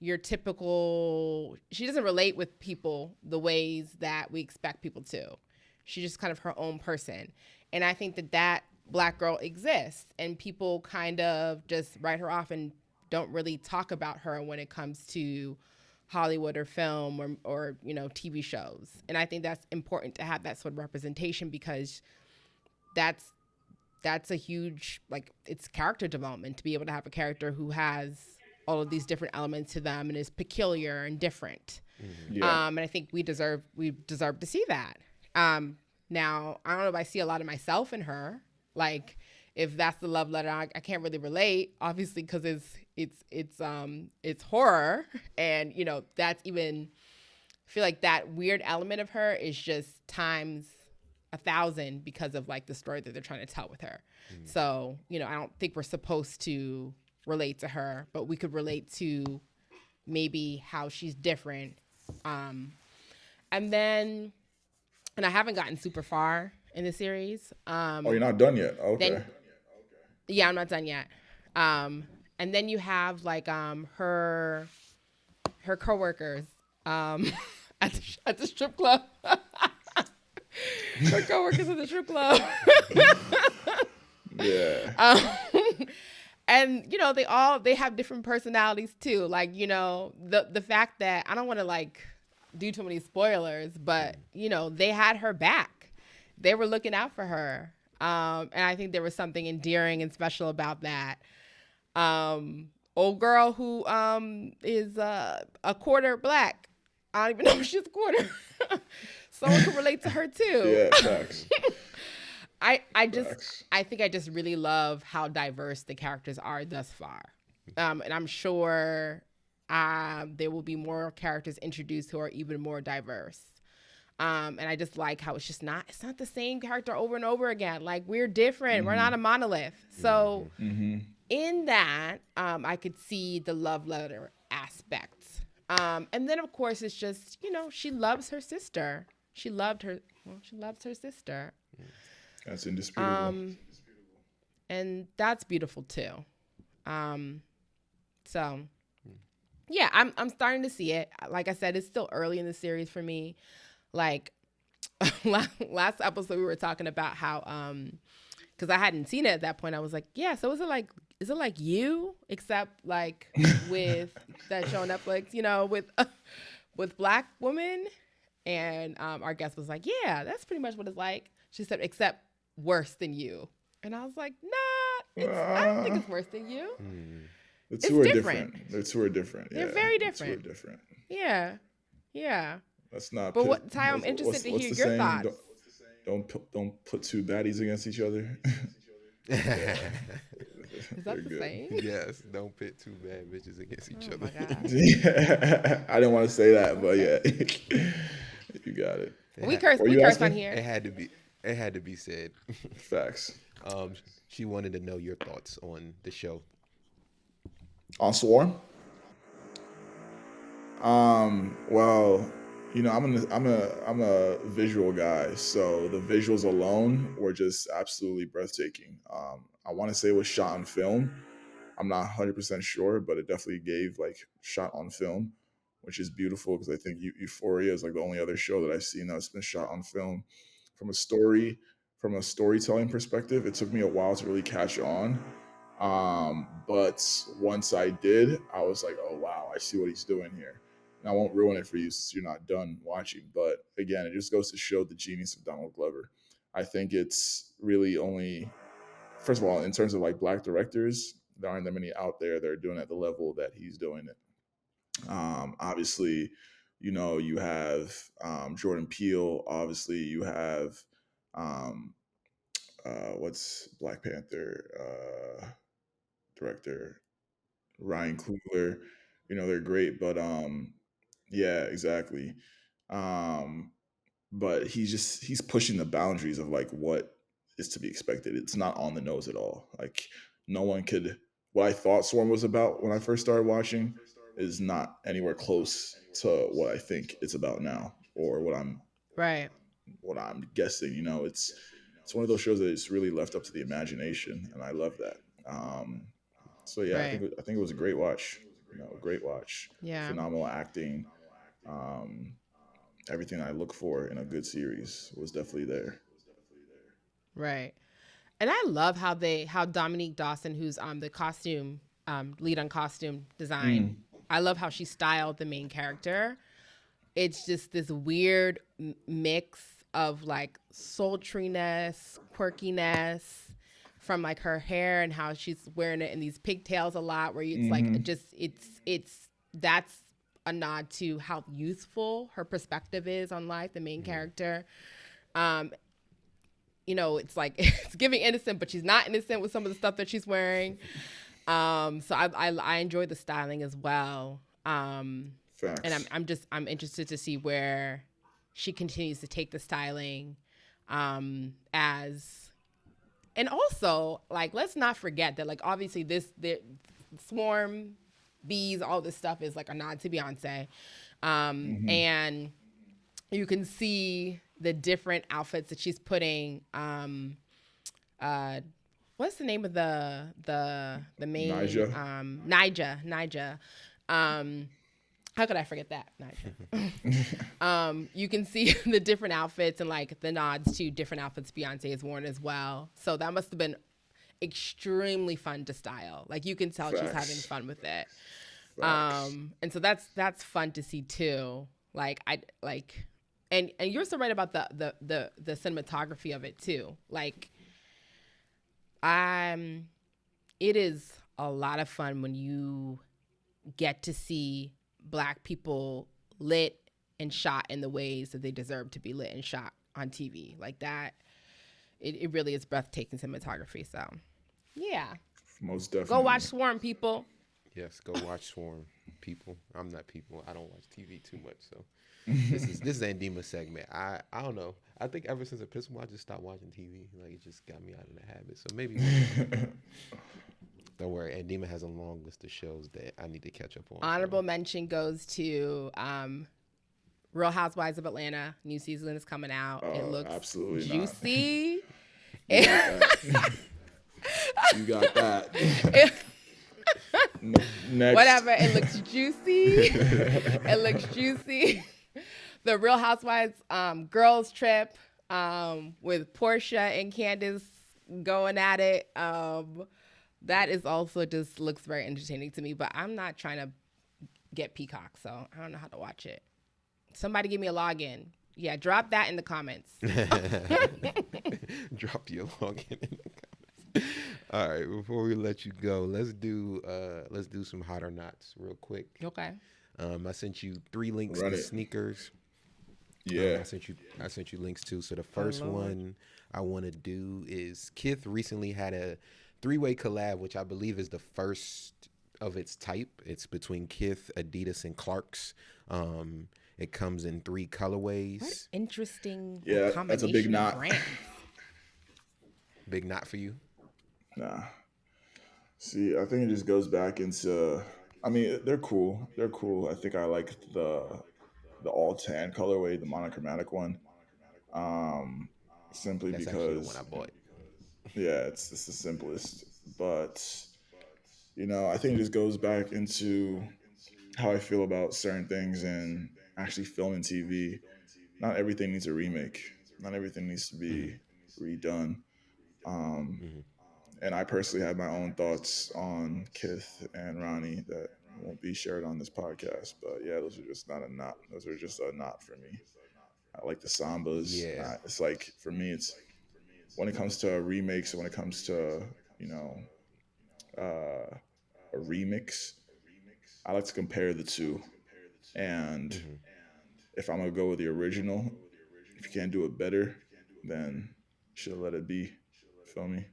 your typical, she doesn't relate with people the ways that we expect people to. She's just kind of her own person. And I think that Black girl exists, and people kind of just write her off and don't really talk about her when it comes to Hollywood or film or TV shows. And I think that's important to have that sort of representation, because that's a huge, like, it's character development to be able to have a character who has all of these different elements to them and is peculiar and different. Yeah. And I think we deserve to see that. Now, I don't know if I see a lot of myself in her. Like, if that's the love letter, I can't really relate, obviously, because it's horror, and that's even, I feel like that weird element of her is just times 1,000 because of like the story that they're trying to tell with her. So I don't think we're supposed to relate to her, but we could relate to maybe how she's different. And I haven't gotten super far in the series. You're not done yet? Okay. Yeah, I'm not done yet. And then you have like her coworkers at the strip club. Her coworkers at the strip club. Yeah. And they have different personalities too. Like the fact that I don't want to like do too many spoilers, but they had her back. They were looking out for her. And I think there was something endearing and special about that. Old girl who is a quarter Black. I don't even know if she's a quarter. Someone can relate to her too. Yeah, facts. I think I just really love how diverse the characters are thus far. And I'm sure there will be more characters introduced who are even more diverse. And I just like how it's not the same character over and over again. Like, we're different. We're not a monolith. So in that, I could see the love letter aspect. And then of course it's just, she loves her sister. She loves her sister. That's indisputable. And that's beautiful too. So yeah, I'm starting to see it. Like I said, it's still early in the series for me. Like last episode we were talking about how because I hadn't seen it at that point. I was like, yeah, so is it like You, except like with that show on Netflix, with Black women? And our guest was like, yeah, that's pretty much what it's like. She said, except worse than You. And I was like, nah, I don't think it's worse than You. The two are different. The two are different. They're very different. The two are different. Yeah. That's not. But Ty, I'm interested to hear your thoughts. Don't put two baddies against each other. Is that the saying? Yes, don't pit two bad bitches against each other. My God. Yeah, I didn't want to say that, but yeah, you got it. We curse on here. It had to be said. Facts. She wanted to know your thoughts on the show. On Swarm? Well, I'm a visual guy, so the visuals alone were just absolutely breathtaking. I want to say it was shot on film. I'm not 100% sure, but it definitely gave like shot on film, which is beautiful because I think Euphoria is like the only other show that I've seen that's been shot on film. From a storytelling perspective, it took me a while to really catch on. But once I did, I was like, oh wow, I see what he's doing here. And I won't ruin it for you since you're not done watching. But again, it just goes to show the genius of Donald Glover. I think it's really only, first of all, in terms of like Black directors, there aren't that many out there that are doing it at the level that he's doing it. Obviously, you have Jordan Peele. Obviously, you have what's Black Panther director Ryan Coogler. They're great, but yeah, exactly. But he's pushing the boundaries of like what is to be expected. It's not on the nose at all. Like no one could. What I thought Swarm was about when I first started watching is not anywhere close to what I think it's about now, or what I'm guessing. It's one of those shows that it's really left up to the imagination, and I love that. So yeah, Right. I think it was a great watch. Great watch. Yeah. Phenomenal acting. Everything I look for in a good series was definitely there. Right. And I love how Dominique Dawson, who's the costume lead on costume design, I love how she styled the main character. It's just this weird mix of like sultriness, quirkiness, from like her hair and how she's wearing it in these pigtails a lot, where it's like that's a nod to how youthful her perspective is on life, the main character. It's like it's giving innocent, but she's not innocent with some of the stuff that she's wearing. So I enjoy the styling as well. Facts. And I'm interested to see where she continues to take the styling, and also, like, let's not forget that, like, obviously the Swarm, Bees, all this stuff is like a nod to Beyonce. And you can see the different outfits that she's putting. What's the name of the main? Nija. How could I forget that? You can see the different outfits and like the nods to different outfits Beyonce has worn as well. So that must have been extremely fun to style. Like you can tell she's having fun with it. And so that's fun to see too. And you're so right about the cinematography of it too. Like it is a lot of fun when you get to see Black people lit and shot in the ways that they deserve to be lit and shot on TV. Like that, it really is breathtaking cinematography. So, yeah. Most definitely. Go watch Swarm, people. Yes, go watch Swarm, people. I'm not people. I don't watch TV too much, so this is Andima's segment. I don't know. I think ever since Episcopal, I just stopped watching TV. Like it just got me out of the habit. So maybe one day. Don't worry, Andima has a long list of shows that I need to catch up on. Honorable mention goes to Real Housewives of Atlanta. New season is coming out. It looks absolutely juicy. You got that. Next. Whatever. It looks juicy. It looks juicy. The Real Housewives girls trip with Portia and Candace going at it. That is also just looks very entertaining to me, but I'm not trying to get Peacock, so I don't know how to watch it. Somebody give me a login. Yeah, drop that in the comments. Drop your login in the comments. All right, before we let you go, let's do some hot or nots real quick. Okay. I sent you 3 links to sneakers. Yeah. I sent you links to. So the first one I want to do is Kith recently had a 3-way collab, which I believe is the first of its type. It's between Kith, Adidas, and Clarks. It comes in 3 colorways. What interesting combination. That's a big knot. Big knot for you? Nah. See, I think it just goes back into. I mean, they're cool. They're cool. I think I like the all tan colorway, the monochromatic one. Simply That's because actually the one I bought. Yeah, it's the simplest. But I think it just goes back into how I feel about certain things and actually filming TV. Not everything needs a remake. Not everything needs to be redone. And I personally have my own thoughts on Kith and Ronnie that won't be shared on this podcast. But yeah, those are just not a knot. Those are just a knot for me. I like the Sambas. Yeah. It's like, for me, it's when it comes to remakes, when it comes to, a remix, I like to compare the two. And if I'm going to go with the original, if you can't do it better, then you should let it be. Feel me?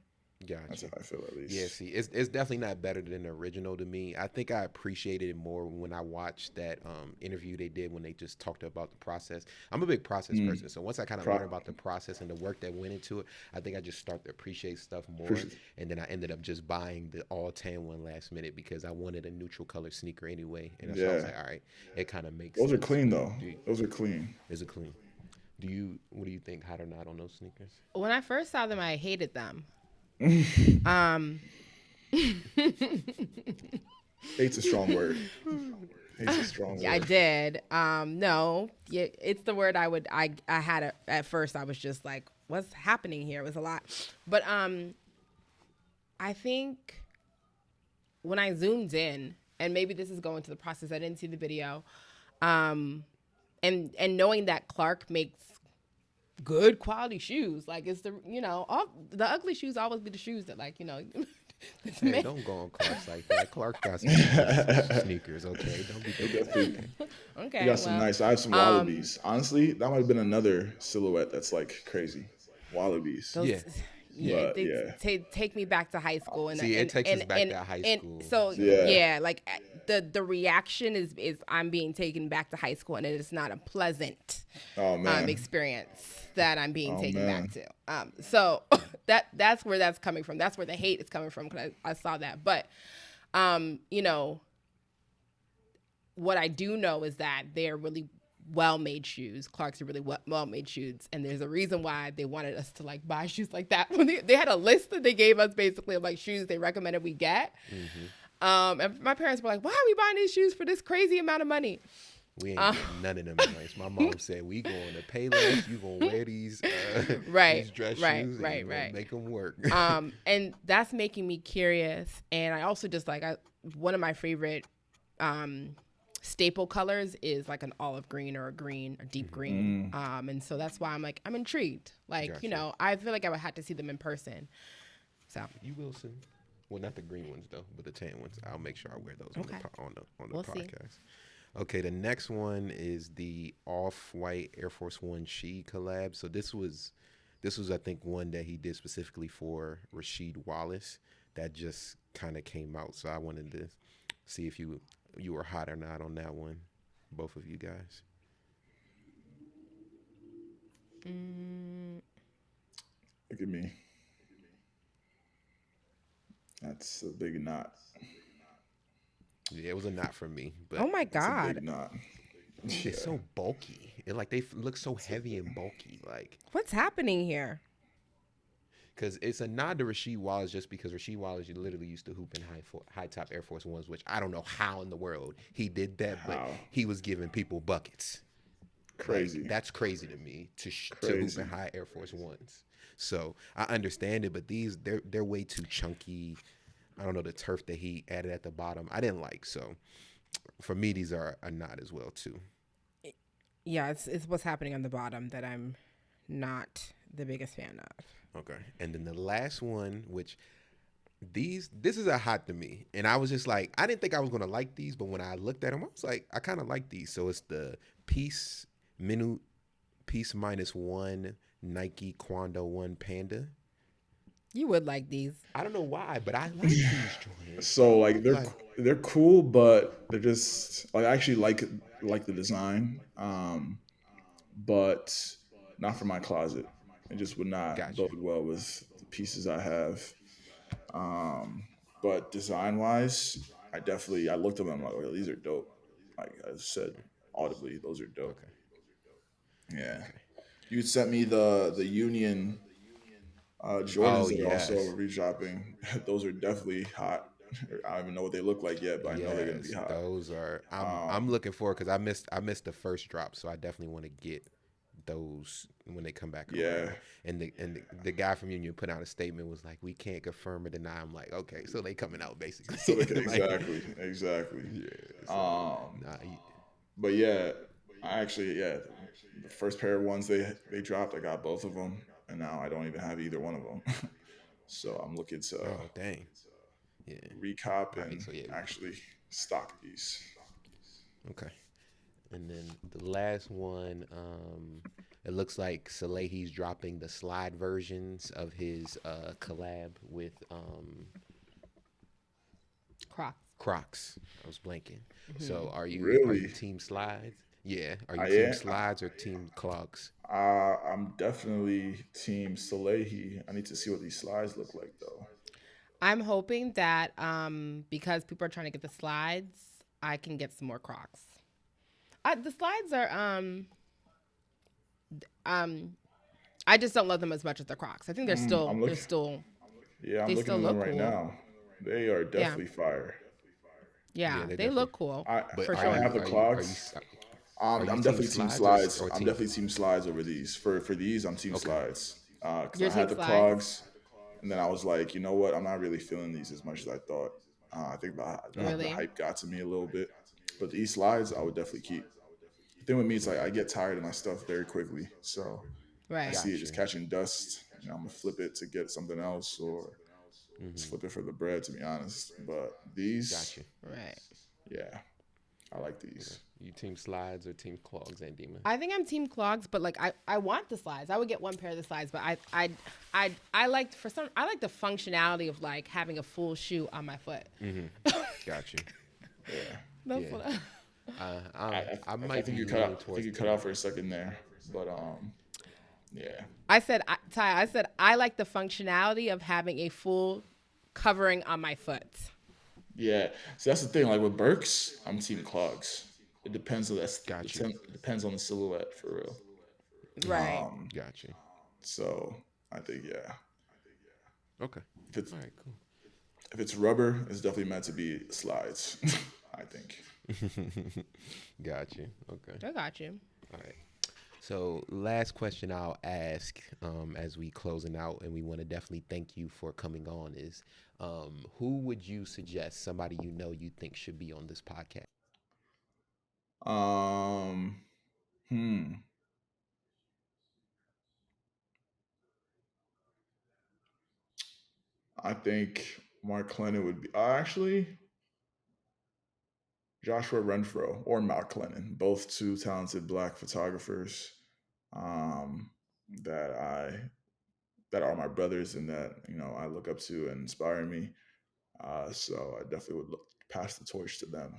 Gotcha. That's how I feel, at least. Yeah, see, it's definitely not better than the original to me. I think I appreciated it more when I watched that interview they did when they just talked about the process. I'm a big process person, so once I kind of learned about the process and the work that went into it, I think I just start to appreciate stuff more. And then I ended up just buying the all tan one last minute because I wanted a neutral color sneaker anyway. And so I was like, all right, it kind of makes Those sense. are clean, though. Those are clean. Is it clean? What do you think, hot or not on those sneakers? When I first saw them, I hated them. Hate's a strong word. Hate's a strong word. Yeah, I did. No, yeah, it's the word I had at first. I was just like, what's happening here? It was a lot. But I think when I zoomed in, and maybe this is going to the process, I didn't see the video, and knowing that Clark makes good quality shoes, like it's the all the ugly shoes always be the shoes that Hey, don't go on Clark's like that. Clark got some sneakers, okay? Don't be doing that. Okay, You got some nice. I have some Wallabies. Honestly, that might have been another silhouette that's like crazy. Wallabies. Take me back to high school. And it takes us back to high school. So like the reaction is I'm being taken back to high school, and it is not a pleasant experience that I'm being taken back to. So that's where that's coming from. That's where the hate is coming from, because I saw that. But what I do know is that they're really well-made shoes. Clarks are really well-made shoes, and there's a reason why they wanted us to like buy shoes like that. They had a list that they gave us basically of like shoes they recommended we get. And my parents were like, "Why are we buying these shoes for this crazy amount of money?" We ain't getting none of them joints. My mom said, "We going to Payless. You gonna wear these these dress shoes? And gonna make them work." And that's making me curious. And I also just one of my favorite staple colors is like an olive green or a green or deep green. And so that's why I'm intrigued. Gotcha. I feel like I would have to see them in person. So you will soon. Well, not the green ones though, but the tan ones. I'll make sure I wear those on the podcast. See. Okay, the next one is the Off-White Air Force One She collab. So this was I think one that he did specifically for Rasheed Wallace that just kind of came out. So I wanted to See if you were hot or not on that one, both of you guys. Mm, Look at me. That's a big knot. Yeah, it was a not for me, oh but my That's a God. big knot. it's Yeah. so bulky. It like look so It's a heavy and big. bulky, like What's happening here? because it's a nod to Rasheed Wallace just because Rasheed Wallace you literally used to hoop in high top Air Force Ones, which I don't know how in the world he did that, but How he was giving people buckets. Like crazy, that's crazy to me to hoop in crazy. high Air Force Ones. So I understand it, but these they're way too chunky. I don't know the turf that he added at the bottom. I didn't like so. For me, these are a nod as well too. Yeah, it's what's happening on the bottom that I'm not the biggest fan of. Okay, and then the last one, which this is a hot to me, and I was just like, I didn't think I was gonna like these, but when I looked at them, I was like, I kind of like these. So it's the piece minute piece minus one Nike Quando One Panda. You would like these. I don't know why, but I like these joints. So like Like, they're cool, but they're just like I actually like the design, but not for my closet. It just would not gotcha. bode well with the pieces I have. Um, but design wise, I looked at them like, oh, these are dope. Like I said audibly, those are dope. Okay. Yeah, Okay. you sent me the Union Oh Jordans that are also yes, redropping. Those are definitely hot. I don't even know what they look like yet, but I know they're gonna be yes. hot. Those are. I'm Um, looking for because I missed the first drop, so I definitely want to get those when they come back yeah. around. And the guy from Union put out a statement was like, we can't confirm or deny. I'm like, okay, so they coming out So they basically. can Like, exactly. yeah. So Um, nah, but yeah, I actually the first pair of ones they dropped, I got both of them, and now I don't even have either one of them. So I'm looking to oh dang, yeah. recop All right, and so yeah, actually stock these. okay. And then the last one, it looks like Salehi's dropping the slide versions of his collab with Crocs. Crocs. I was blanking. Hmm. So are you Really, team slides? Yeah. Are you I team am. slides or team clogs? I'm definitely Team Salehi. I need to see what these slides look like though. I'm hoping that because people are trying to get the slides, I can get some more Crocs. The slides are um I just don't love them as much as the Crocs. I think they're still I'm they're looking. still Yeah, I'm they looking still at them look right cool. now. They are Yeah. definitely fire. Yeah, Yeah, they they definitely. look cool I But for are I sure. you have the are you are you clogs. are you I'm team definitely team slides slides. or I'm team? definitely team slides over these. For these, I'm team Okay. slides. Because Your I team had the slides? clogs, and then I was like, you know what? I'm not really feeling these as much as I thought. I think the Really? hype got to me a little bit. But these slides, I would definitely keep. The thing with me is like I get tired of my stuff very quickly. So I Right. see it Got just you. catching dust. I'm gonna flip it to get something else, or just Mm-hmm. flip it for the bread. To be honest, but Got these, you. Right. yeah, I like Okay. these. You team slides or team clogs, and Demon? I think I'm team clogs, but like I want the slides. I would get one pair of the slides, but I like I like the functionality of like having a full shoe on my foot. Mm-hmm. Got you. Yeah. That's Yeah. what I, I I might think be you cut leaning out. I think towards you cut team. out for a second there, but yeah, I said Ty, I said I like the functionality of having a full covering on my foot. yeah. So that's the thing. Like with Burks, I'm team clogs. It depends on Got you. depends on the silhouette for real. Right. Got you. So I think yeah, Okay. if it's All right. if it's rubber, it's definitely meant to be slides. I think. Cool. Got you. Okay. I got you. All right. So last question I'll ask as we closing out, and we want to definitely thank you for coming on. Is who would you suggest somebody you think should be on this podcast? Um. Hmm. I think Mark Lennon would be actually Joshua Renfro or Mark Lennon, both two talented black photographers um, that that are my brothers and that I look up to and inspire me. So I definitely would pass the torch to them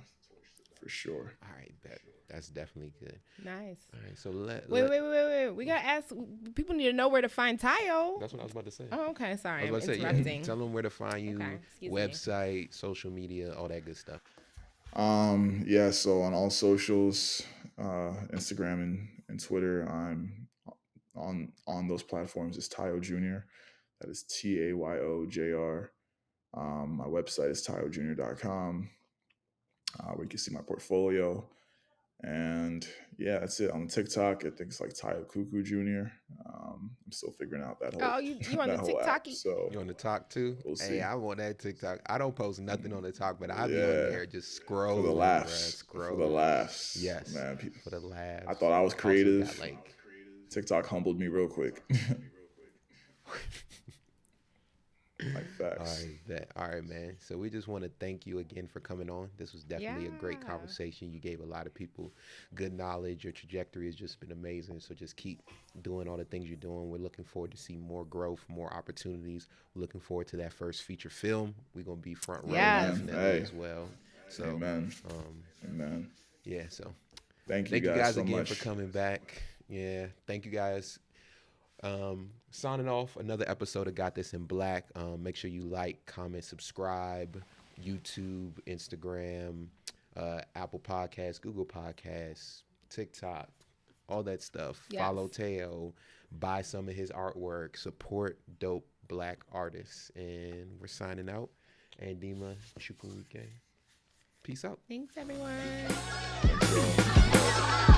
for sure. All right, that's definitely good. Nice. All right, so Wait. We gotta ask. People need to know where to find Tayo. That's what I was about to say. Oh, okay. Sorry, I was I'm about to say, interrupting. tell them where to find you, Okay, excuse me. website, social media, all that good stuff. Yeah, so on all socials, Instagram and Twitter, I'm on those platforms is Tayo Jr. That is TAYOJR. My website is tayojr.com, where you can see my portfolio. And yeah, that's it. On TikTok, I think it's like Tayo Cuckoo Jr. I'm still figuring out that whole. Oh, you on the whole TikTok? app, so You on the talk too? We'll Hey, see. I'm on that TikTok. I don't post nothing on the talk, but I be on Yeah. there just scrolling, for the laughs, bruh, scrolling. for the laughs, Yes, man. for the laughs. I thought I was Also creative. got, like, TikTok humbled me real quick. Like facts. All right, man. So we just want to thank you again for coming on. This was definitely a great Yeah. conversation. You gave a lot of people good knowledge. Your trajectory has just been amazing. So just keep doing all the things you're doing. We're looking forward to see more growth, more opportunities. We're looking forward to that first feature film. We're gonna be front row Yes. definitely Hey. as well. So Amen. Amen. yeah. So Thank you thank you guys guys so again much. for coming back. Yeah. Thank you guys. Signing off another episode of Got This in Black. Make sure you like, comment, subscribe, YouTube, Instagram, Apple Podcasts, Google Podcasts, TikTok, all that stuff. Yes. Follow Teo, buy some of his artwork, support dope Black artists. And we're signing out. And Dima Chukwuike. Peace out. Thanks, everyone. Thank you all.